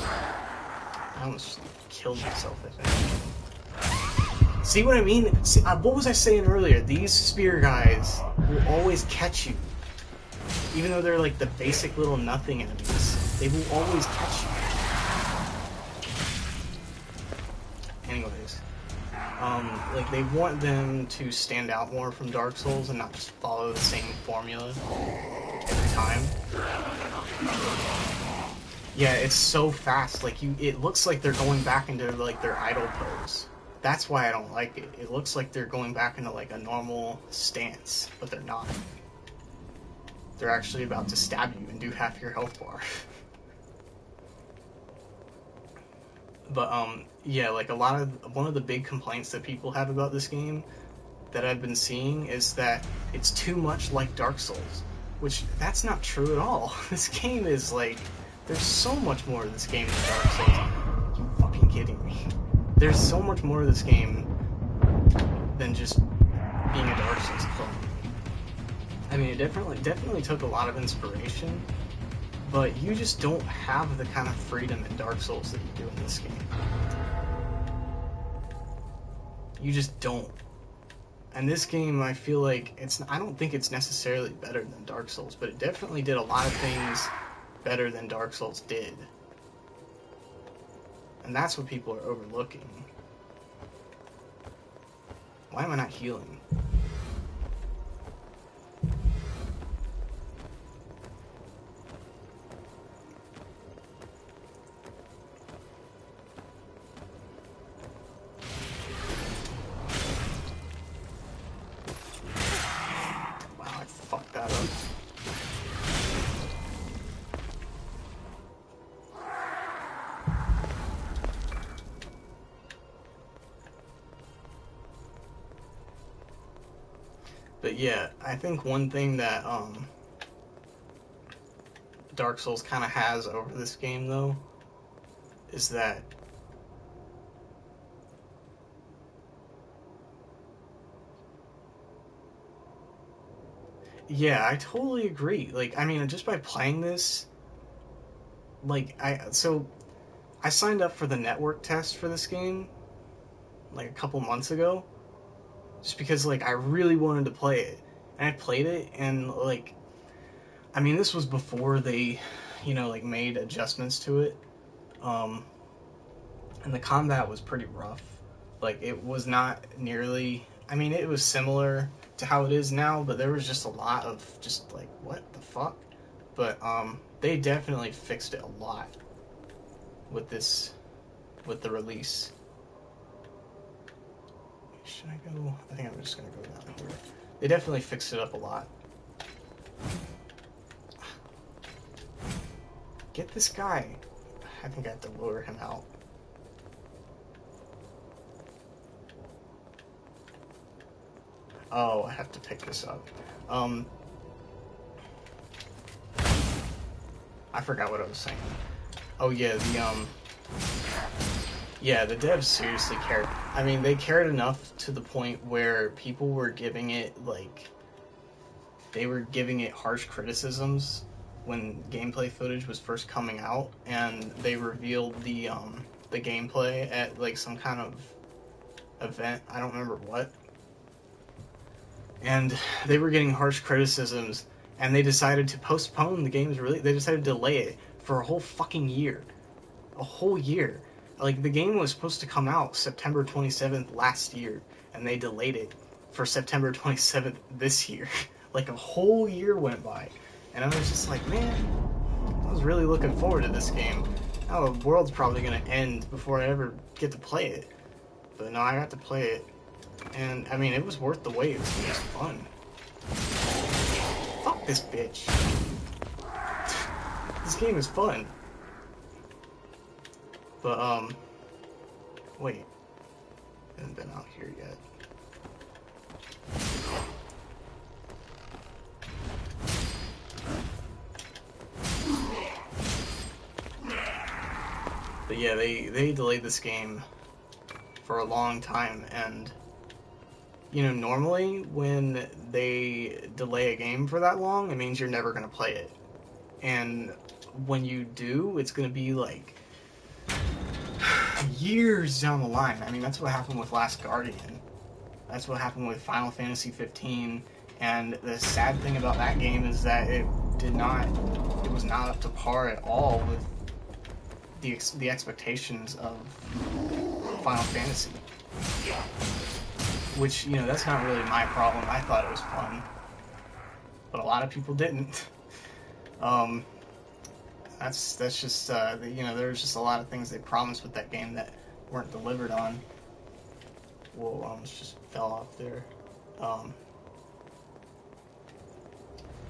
[SPEAKER 1] I almost killed myself, I think. See what I mean? See, what was I saying earlier? These spear guys will always catch you. Even though they're like the basic little nothing enemies, they will always catch you. Anyways, like they want them to stand out more from Dark Souls and not just follow the same formula every time. Yeah, it's so fast. Like it looks like they're going back into like their idle pose. That's why I don't like it. It looks like they're going back into like a normal stance, but they're not. They're actually about to stab you and do half your health bar. But yeah, like one of the big complaints that people have about this game that I've been seeing is that it's too much like Dark Souls, which that's not true at all. This game is like, there's so much more of this game than Dark Souls. You fucking kidding me? There's so much more of this game than just being a Dark Souls clone. I mean, it definitely took a lot of inspiration, but you just don't have the kind of freedom in Dark Souls that you do in this game. You just don't. And this game, I feel like I don't think it's necessarily better than Dark Souls, but it definitely did a lot of things better than Dark Souls did. And that's what people are overlooking. Why am I not healing? But yeah, I think one thing that Dark Souls kind of has over this game, though, is that yeah, I totally agree. Like, I mean, just by playing this, like, I signed up for the network test for this game like a couple months ago, just because like I really wanted to play it, and I played it, and like, I mean, this was before they, like made adjustments to it, and the combat was pretty rough. Like, it was not nearly. I mean, it was similar to how it is now, but there was just a lot of just like, what the fuck? But they definitely fixed it a lot with the release. Should I go? I think I'm just gonna go down here. They definitely fixed it up a lot. Get this guy. I think I have to lure him out. Oh, I have to pick this up. I forgot what I was saying. Oh yeah, the devs seriously cared. I mean, they cared enough to the point where people were giving it, like, they were giving it harsh criticisms when gameplay footage was first coming out, and they revealed the gameplay at, like, some kind of event, I don't remember what, and they were getting harsh criticisms, and they decided to postpone the game's release. They decided to delay it for a whole fucking year. A whole year. Like, the game was supposed to come out September 27th last year, and they delayed it for September 27th this year. Like, a whole year went by, and I was just like, man, I was really looking forward to this game. Now the world's probably gonna end before I ever get to play it. But no, I got to play it, and, I mean, it was worth the wait. It was fun. Fuck this bitch. This game is fun. But, wait. I haven't been out here yet. But yeah, they delayed this game for a long time, and, normally when they delay a game for that long, it means you're never gonna play it. And when you do, it's going to be like years down the line. I mean, that's what happened with Last Guardian. That's what happened with Final Fantasy 15. And the sad thing about that game is that it was not up to par at all with the expectations of Final Fantasy. Which, you know, that's not really my problem. I thought it was fun, but a lot of people didn't. That's just you know, there's just a lot of things they promised with that game that weren't delivered on. Whoa, almost just fell off there.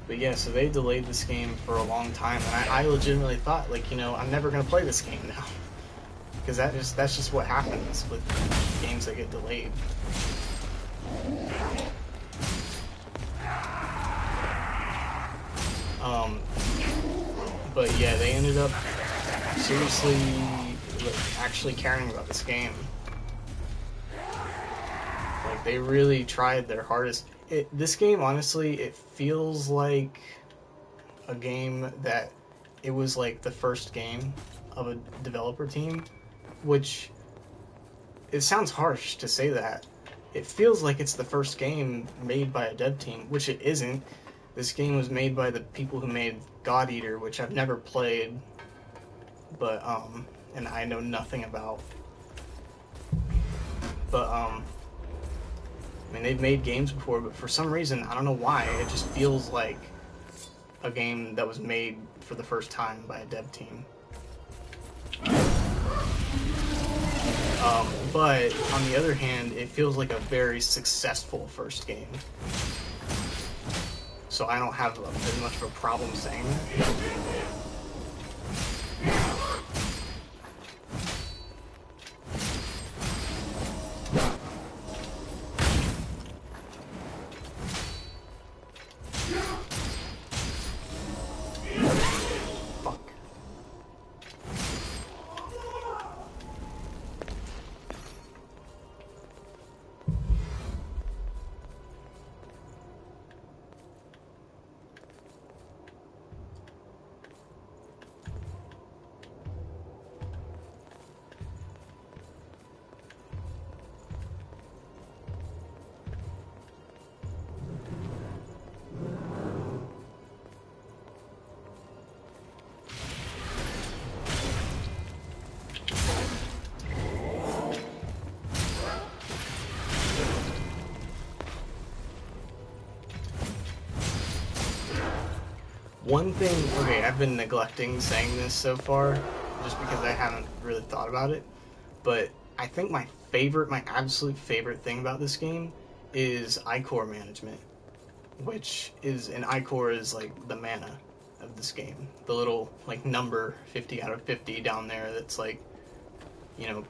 [SPEAKER 1] But yeah, so they delayed this game for a long time, and I legitimately thought, like, you know, I'm never gonna play this game now, because that's just what happens with games that get delayed. But yeah, they ended up seriously, like, actually caring about this game. Like, they really tried their hardest. This game, honestly, it feels like a game that it was like the first game of a developer team, which it sounds harsh to say that. It feels like it's the first game made by a dev team, which it isn't. This game was made by the people who made God Eater, which I've never played, but and I know nothing about. But I mean, they've made games before, but for some reason, I don't know why, it just feels like a game that was made for the first time by a dev team. But on the other hand, it feels like a very successful first game. So I don't have as much of a problem saying that. Fuck. One thing, okay, I've been neglecting saying this so far, just because I haven't really thought about it, but I think my absolute favorite thing about this game is Ichor management, which is, and Ichor is like the mana of this game. The little, like, number 50 out of 50 down there that's like, you know,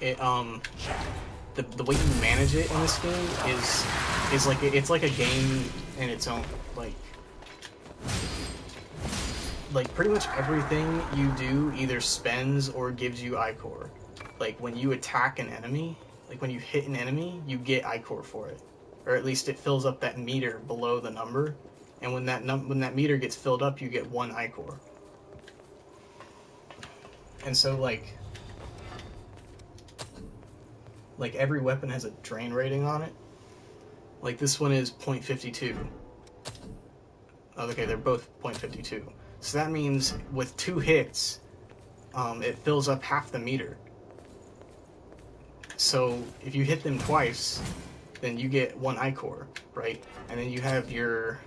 [SPEAKER 1] it, the way you manage it in this game is like, it's like a game in its own, like pretty much everything you do either spends or gives you Ichor. Like when you attack an enemy, like when you hit an enemy, you get Ichor for it, or at least it fills up that meter below the number. And when that meter gets filled up, you get 1 Ichor. And so like every weapon has a drain rating on it. Like this one is 0.52. Okay, they're both 0.52. So that means with 2 hits, it fills up half the meter. So if you hit them twice, then you get 1 Ichor, right? And then you have your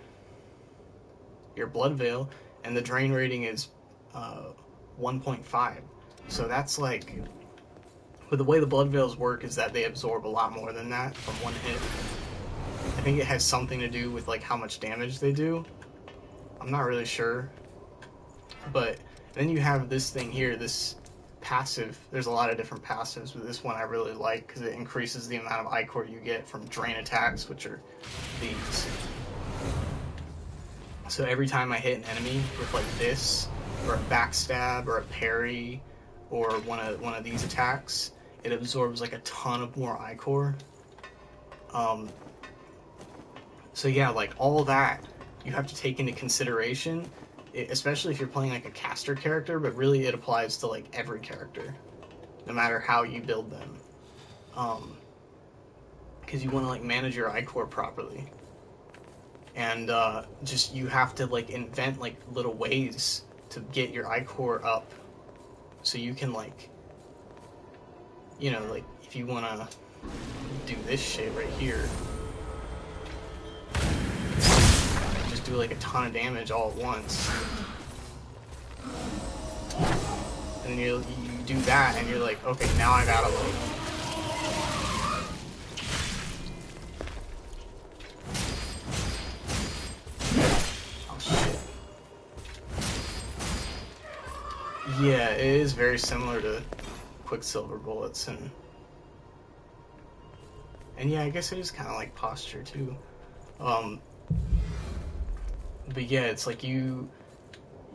[SPEAKER 1] Blood Veil, and the drain rating is 1.5. So that's like, but the way the Blood Veils work is that they absorb a lot more than that from 1 hit. I think it has something to do with like how much damage they do. I'm not really sure. But then you have this thing here, this passive. There's a lot of different passives, but this one I really like because it increases the amount of Ichor you get from drain attacks, which are these. So every time I hit an enemy with like this, or a backstab, or a parry, or one of these attacks, it absorbs like a ton of more Ichor. So yeah, like all that, you have to take into consideration, especially if you're playing like a caster character, but really it applies to like every character, no matter how you build them. Because you want to like manage your ichor properly, and just you have to like invent like little ways to get your ichor up, so you can like, you know, like if you want to do this shit right here, just do like a ton of damage all at once, and then you do that, and you're like, okay, now I gotta like. Yeah, it is very similar to Quicksilver bullets, and yeah, I guess it is kind of like posture too. But yeah, it's like you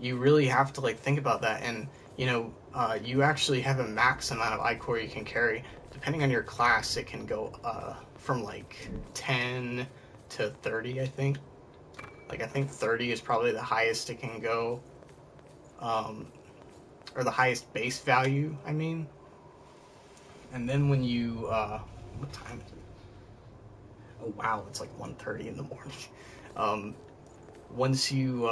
[SPEAKER 1] really have to like think about that, and you know, you actually have a max amount of ichor you can carry. Depending on your class, it can go from like 10 to 30, I think. Like I think 30 is probably the highest it can go. Or the highest base value, I mean. And then when you, what time is it? Oh wow, it's like 1:30 in the morning. Once you,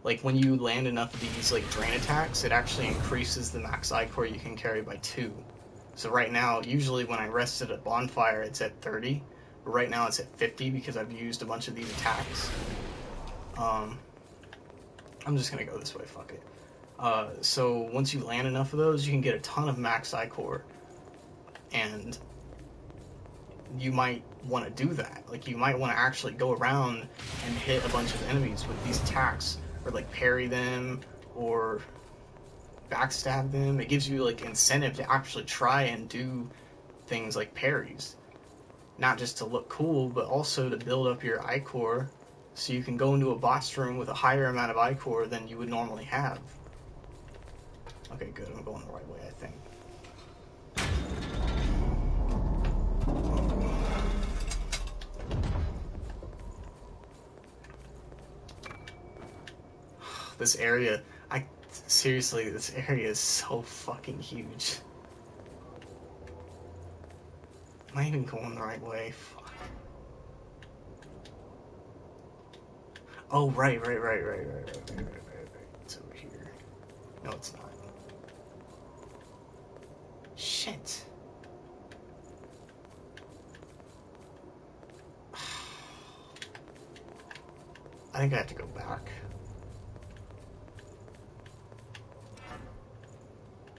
[SPEAKER 1] like when you land enough of these like drain attacks, it actually increases the max ichor you can carry by 2. So right now, usually when I rest at a bonfire, it's at 30. But right now it's at 50 because I've used a bunch of these attacks. I'm just gonna go this way, fuck it. So once you land enough of those, you can get a ton of max ichor, and you might want to do that. Like you might want to actually go around and hit a bunch of enemies with these attacks, or like parry them, or backstab them. It gives you like incentive to actually try and do things like parries, not just to look cool, but also to build up your ichor, so you can go into a boss room with a higher amount of ichor than you would normally have. Okay, good. I'm going the right way, I think. This area, seriously, this area is so fucking huge. Am I even going the right way? Fuck. Oh, right. It's over here. No, it's not. Shit. I think I have to go back.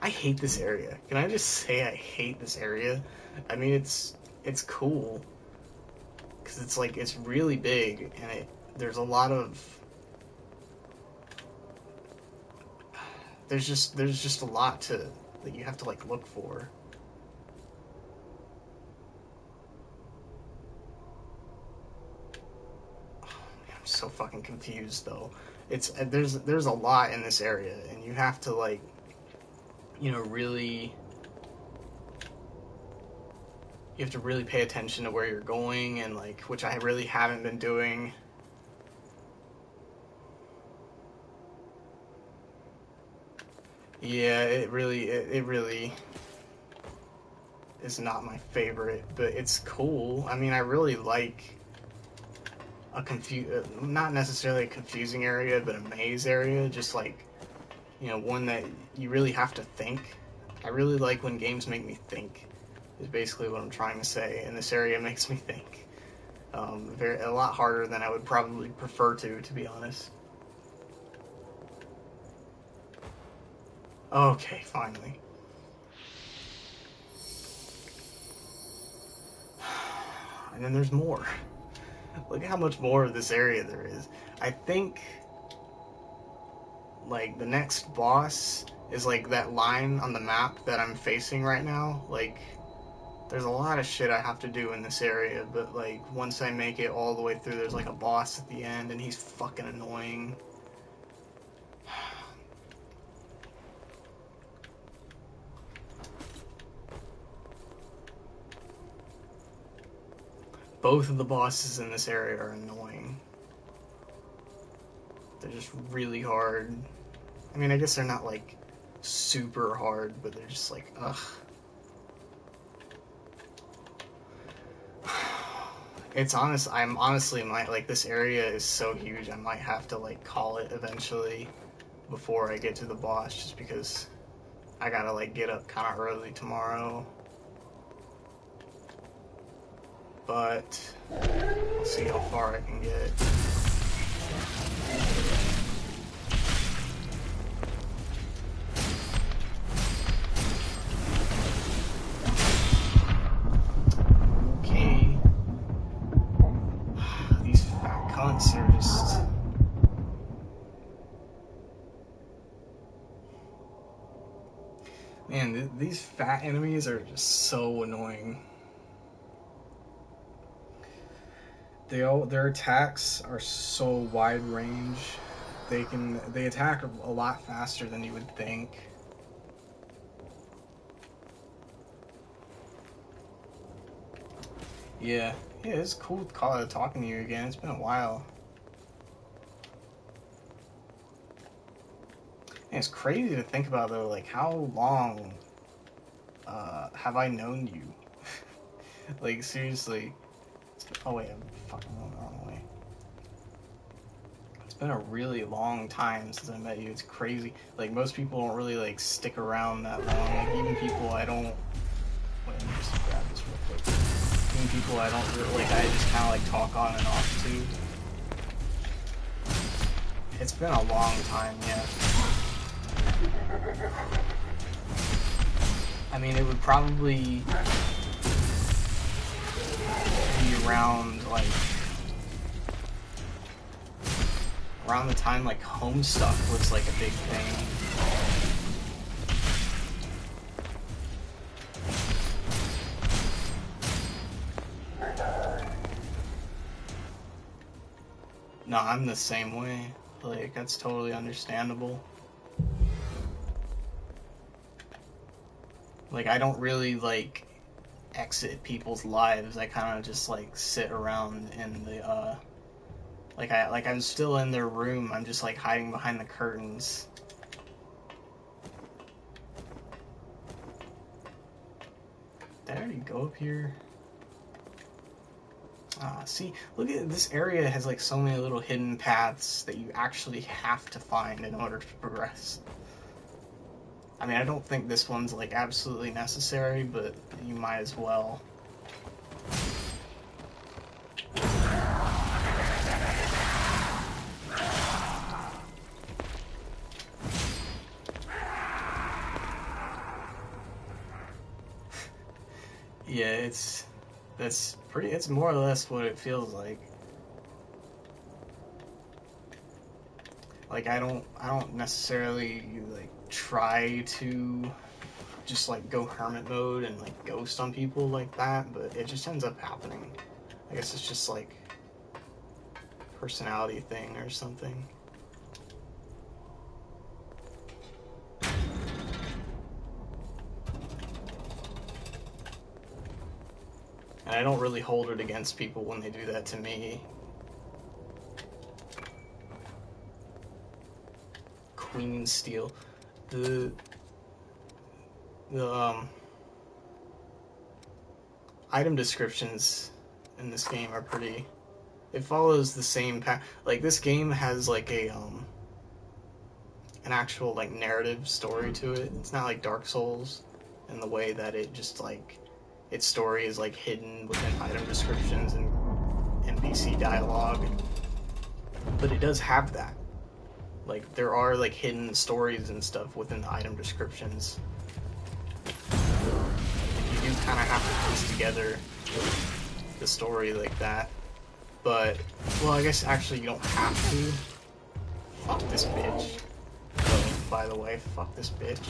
[SPEAKER 1] I hate this area. Can I just say I hate this area? I mean, it's cool, because it's like, it's really big, and there's a lot of, there's just a lot that you have to like look for. Oh, man, I'm so fucking confused though. There's a lot in this area, and you have to like, you know, really, you have to really pay attention to where you're going, and like, which I really haven't been doing. Yeah, it really is not my favorite, but it's cool. I mean, I really like not necessarily a confusing area, but a maze area, just like, you know, one that you really have to think. I really like when games make me think, is basically what I'm trying to say, and this area makes me think. A lot harder than I would probably prefer to be honest. Okay, finally. And then there's more. Look at how much more of this area there is. I think, like, the next boss is, like, that line on the map that I'm facing right now. Like, there's a lot of shit I have to do in this area, but, like, once I make it all the way through, there's, like, a boss at the end, and he's fucking annoying. Both of the bosses in this area are annoying. They're just really hard. I mean, I guess they're not like super hard, but they're just like, ugh. I'm honestly like, this area is so huge, I might have to like call it eventually before I get to the boss, just because I gotta like get up kind of early tomorrow. But I'll see how far I can get. Okay. These fat cunts are just... Man, these fat enemies are just so annoying. Their attacks are so wide range. They attack a lot faster than you would think. Yeah, it's cool talking to you again. It's been a while. And it's crazy to think about though, like how long have I known you? Like seriously. Oh wait, I'm fucking going the wrong way. It's been a really long time since I met you. It's crazy. Like most people don't really like stick around that long. Like even people I don't. Wait, let me just grab this real quick. Even people I don't really like, I just kind of like talk on and off to. It's been a long time, yeah. I mean, it would probably be around like around the time like Homestuck was like a big thing. No, I'm the same way. Like, that's totally understandable. Like, I don't really like exit people's lives. I kind of just like sit around in the like I'm still in their room. I'm just like hiding behind the curtains. Did I already go up here? See, look at this area has like so many little hidden paths that you actually have to find in order to progress. I mean, I don't think this one's like absolutely necessary, but you might as well. Yeah, it's more or less what it feels like. Like I don't necessarily like try to just like go hermit mode and like ghost on people like that, but it just ends up happening. I guess it's just like personality thing or something. And I don't really hold it against people when they do that to me. Queen Steel. The item descriptions in this game are pretty... It follows the same path. Like, this game has like a an actual like narrative story to it. It's not like Dark Souls in the way that it just like its story is like hidden within item descriptions and NPC dialogue. But it does have that. Like, there are like hidden stories and stuff within the item descriptions. You do kind of have to piece together the story like that. But, well, I guess actually you don't have to. Fuck this bitch. Oh, by the way, fuck this bitch.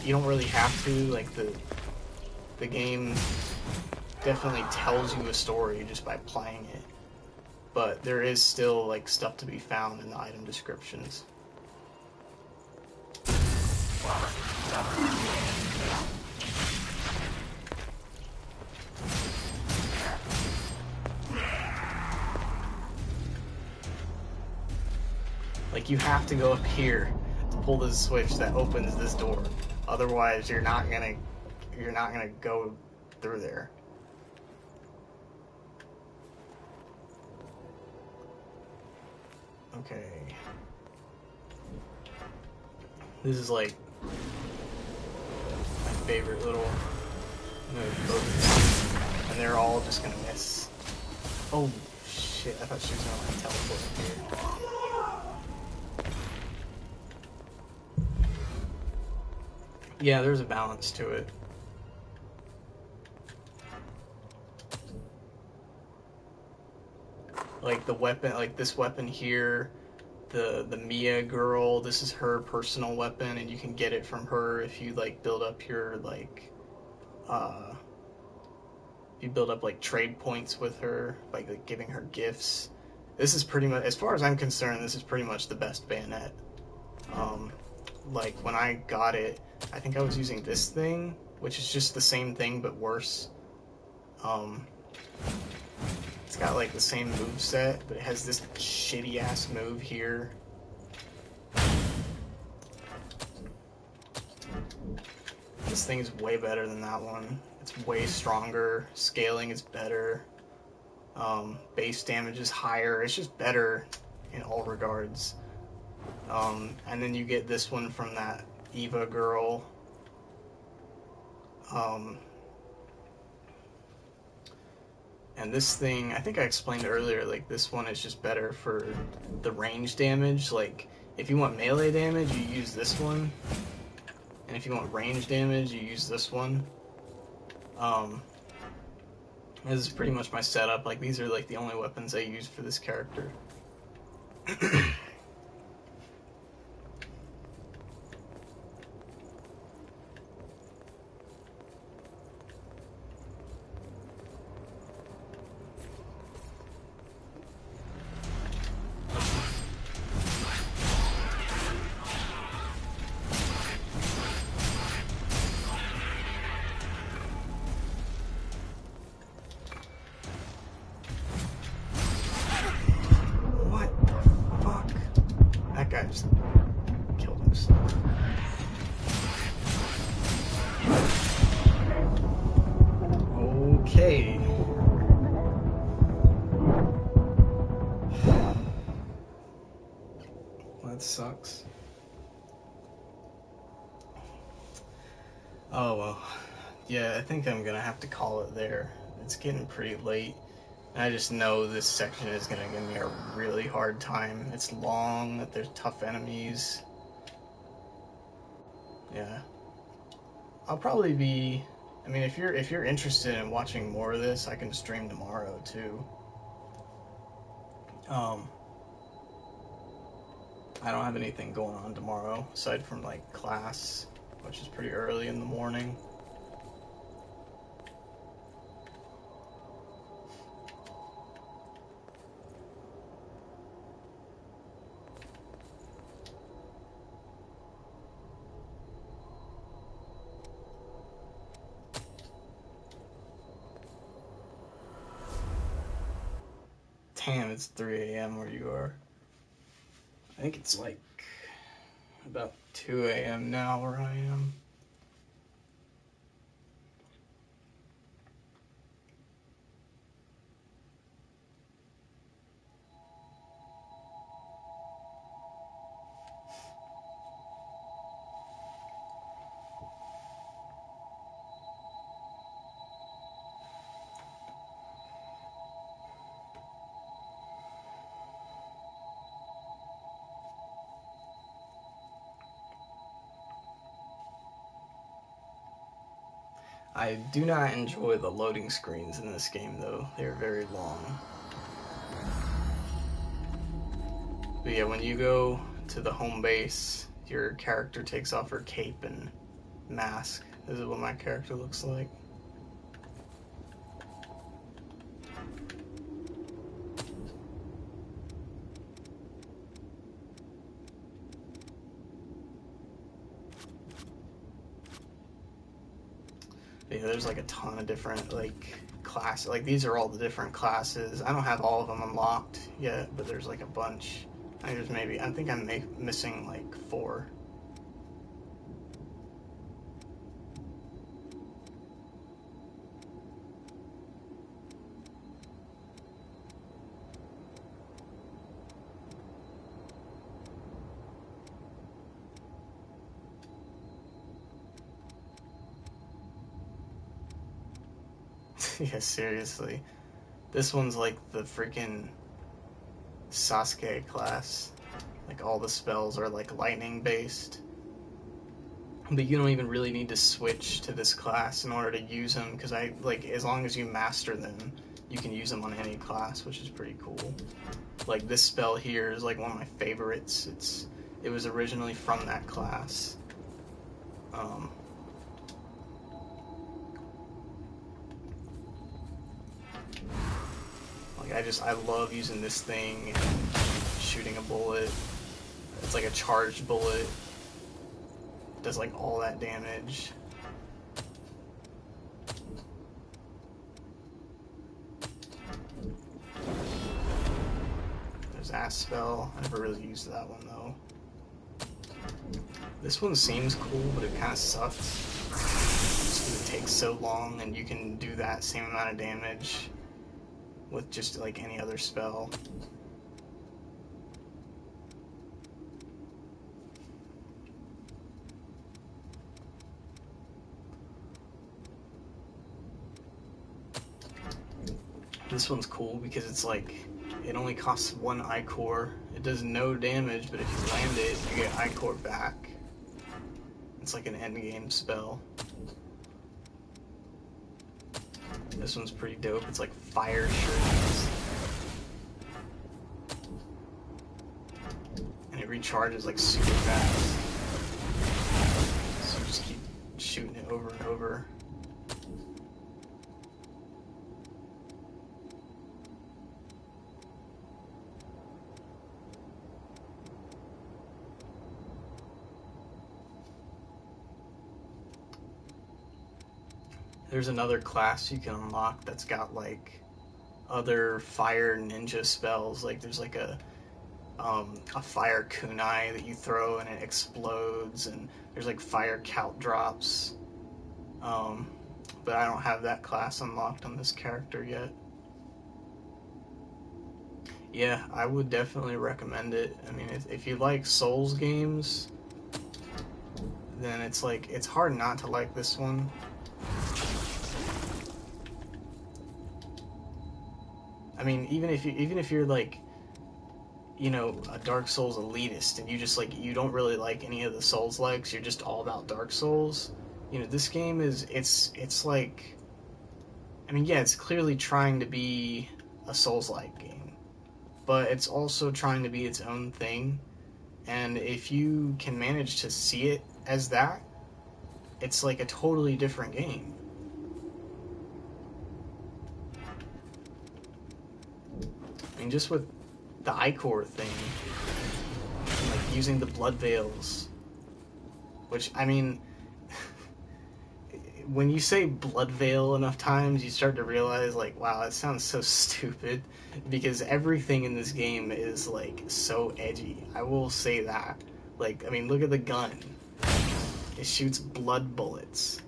[SPEAKER 1] You don't really have to. Like, the game definitely tells you a story just by playing it. But there is still like stuff to be found in the item descriptions. Like, you have to go up here to pull this switch that opens this door. Otherwise, you're not gonna go through there. Okay. This is like my favorite little move. And they're all just gonna miss. Oh shit, I thought she was gonna like teleport here. Yeah, there's a balance to it. Like the weapon, like this weapon here, the Mia girl, this is her personal weapon, and you can get it from her if you like build up your like if you build up like trade points with her by like giving her gifts. This is pretty much, as far as I'm concerned, this is pretty much the best bayonet. Like when I got it, I think I was using this thing, which is just the same thing but worse. It's got like the same move set, but it has this shitty ass move here. This thing is way better than that one. It's way stronger. Scaling is better. Base damage is higher. It's just better in all regards. And then you get this one from that Eva girl. And this thing, I think I explained earlier, like this one is just better for the range damage. Like if you want melee damage, you use this one. And if you want range damage, you use this one. This is pretty much my setup. Like these are like the only weapons I use for this character. That guy just killed himself. Okay. That sucks. Oh well. Yeah, I think I'm gonna have to call it there. It's getting pretty late. I just know this section is going to give me a really hard time. It's long, that there's tough enemies. Yeah. I'll probably be... I mean, if you're interested in watching more of this, I can stream tomorrow, too. I don't have anything going on tomorrow, aside from, like, class, which is pretty early in the morning. Damn, it's 3 a.m. where you are. I think it's like about 2 a.m. now where I am. I do not enjoy the loading screens in this game, though. They're very long. But yeah, when you go to the home base, your character takes off her cape and mask. This is what my character looks like. Yeah, there's like a ton of different like classes. Like these are all the different classes. I don't have all of them unlocked yet, but there's like a bunch. I think I'm missing like 4. Yeah, seriously. This one's like the freaking Sasuke class. Like all the spells are like lightning based. But you don't even really need to switch to this class in order to use them, because as long as you master them, you can use them on any class, which is pretty cool. Like this spell here is like one of my favorites. It was originally from that class. I love using this thing and shooting a bullet. It's like a charged bullet. It does like all that damage. There's Ass Spell. I never really used that one though. This one seems cool, but it kind of sucks. Just because it takes so long, and you can do that same amount of damage with just like any other spell. This one's cool because it's like, it only costs 1 Ichor. It does no damage, but if you land it, you get Ichor back. It's like an endgame spell. This one's pretty dope. It's like fire shrooms. And it recharges like super fast. So you just keep shooting it over and over. There's another class you can unlock that's got like other fire ninja spells. Like there's like a fire kunai that you throw and it explodes, and there's like fire caltrops. But I don't have that class unlocked on this character yet. Yeah, I would definitely recommend it. I mean, if you like Souls games, then it's like, it's hard not to like this one. I mean, even if you're like, you know, a Dark Souls elitist, and you just like, you don't really like any of the Souls likes, you're just all about Dark Souls, you know, this game is, it's like, I mean, yeah, it's clearly trying to be a Souls-like game, but it's also trying to be its own thing, and if you can manage to see it as that, it's like a totally different game. I mean, just with the Ichor thing, like using the blood veils, which, I mean, when you say blood veil enough times, you start to realize, like, wow, that sounds so stupid, because everything in this game is, like, so edgy. I will say that. Like, I mean, look at the gun. It shoots blood bullets.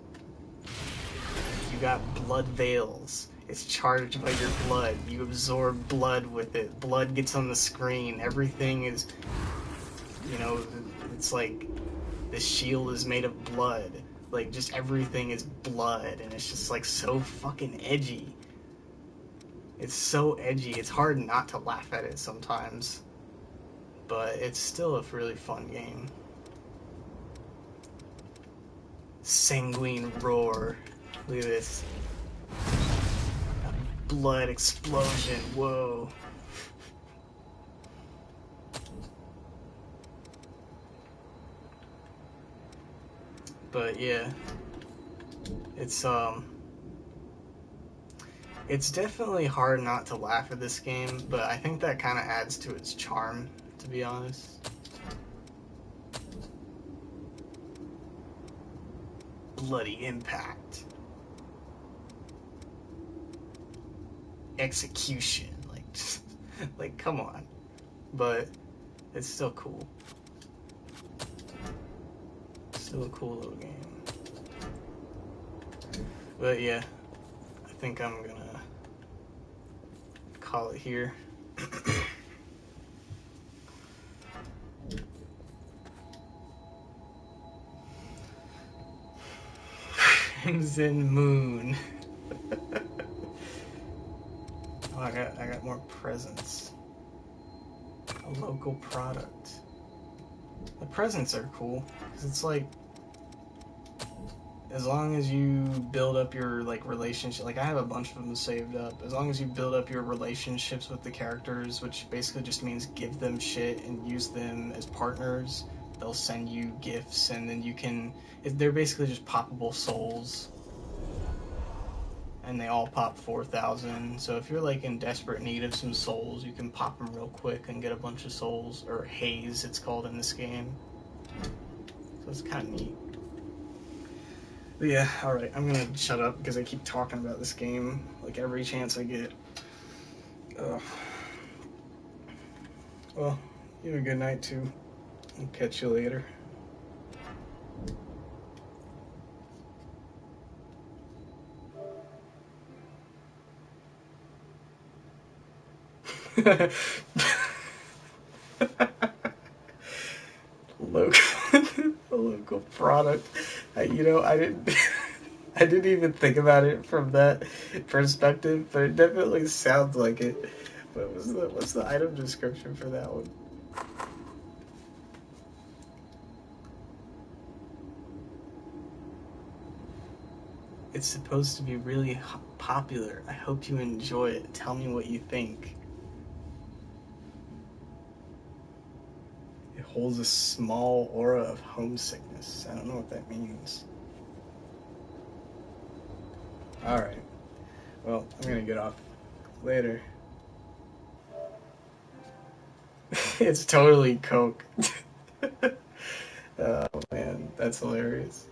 [SPEAKER 1] You got blood veils. It's charged by your blood. You absorb blood with it. Blood gets on the screen. Everything is, you know, it's like the shield is made of blood. Like, just everything is blood, and it's just like so fucking edgy. It's so edgy. It's hard not to laugh at it sometimes, but it's still a really fun game. Sanguine roar. Look at this. A blood explosion. Whoa. But yeah, it's definitely hard not to laugh at this game, but I think that kind of adds to its charm, to be honest. Bloody impact. Execution. Like, like, come on. But it's still cool. Still a cool little game. But yeah, I think I'm gonna call it here. Crimson Moon. Oh, I got more presents. A local product. The presents are cool because it's like, as long as you build up your like relationship, like I have a bunch of them saved up. As long as you build up your relationships with the characters, which basically just means give them shit and use them as partners, they'll send you gifts, and then you can. They're basically just poppable souls, and they all pop 4,000. So if you're like in desperate need of some souls, you can pop them real quick and get a bunch of souls, or haze, it's called in this game. So it's kind of neat. But yeah, alright, I'm gonna shut up because I keep talking about this game like every chance I get. Ugh. Well, you have a good night too. I'll catch you later. Local, a local product. I didn't. I didn't even think about it from that perspective, but it definitely sounds like it. But what's the item description for that one? It's supposed to be really popular. I hope you enjoy it. Tell me what you think. It holds a small aura of homesickness. I don't know what that means. Alright. Well, I'm gonna get off. Later. It's totally Coke. Oh man, that's hilarious.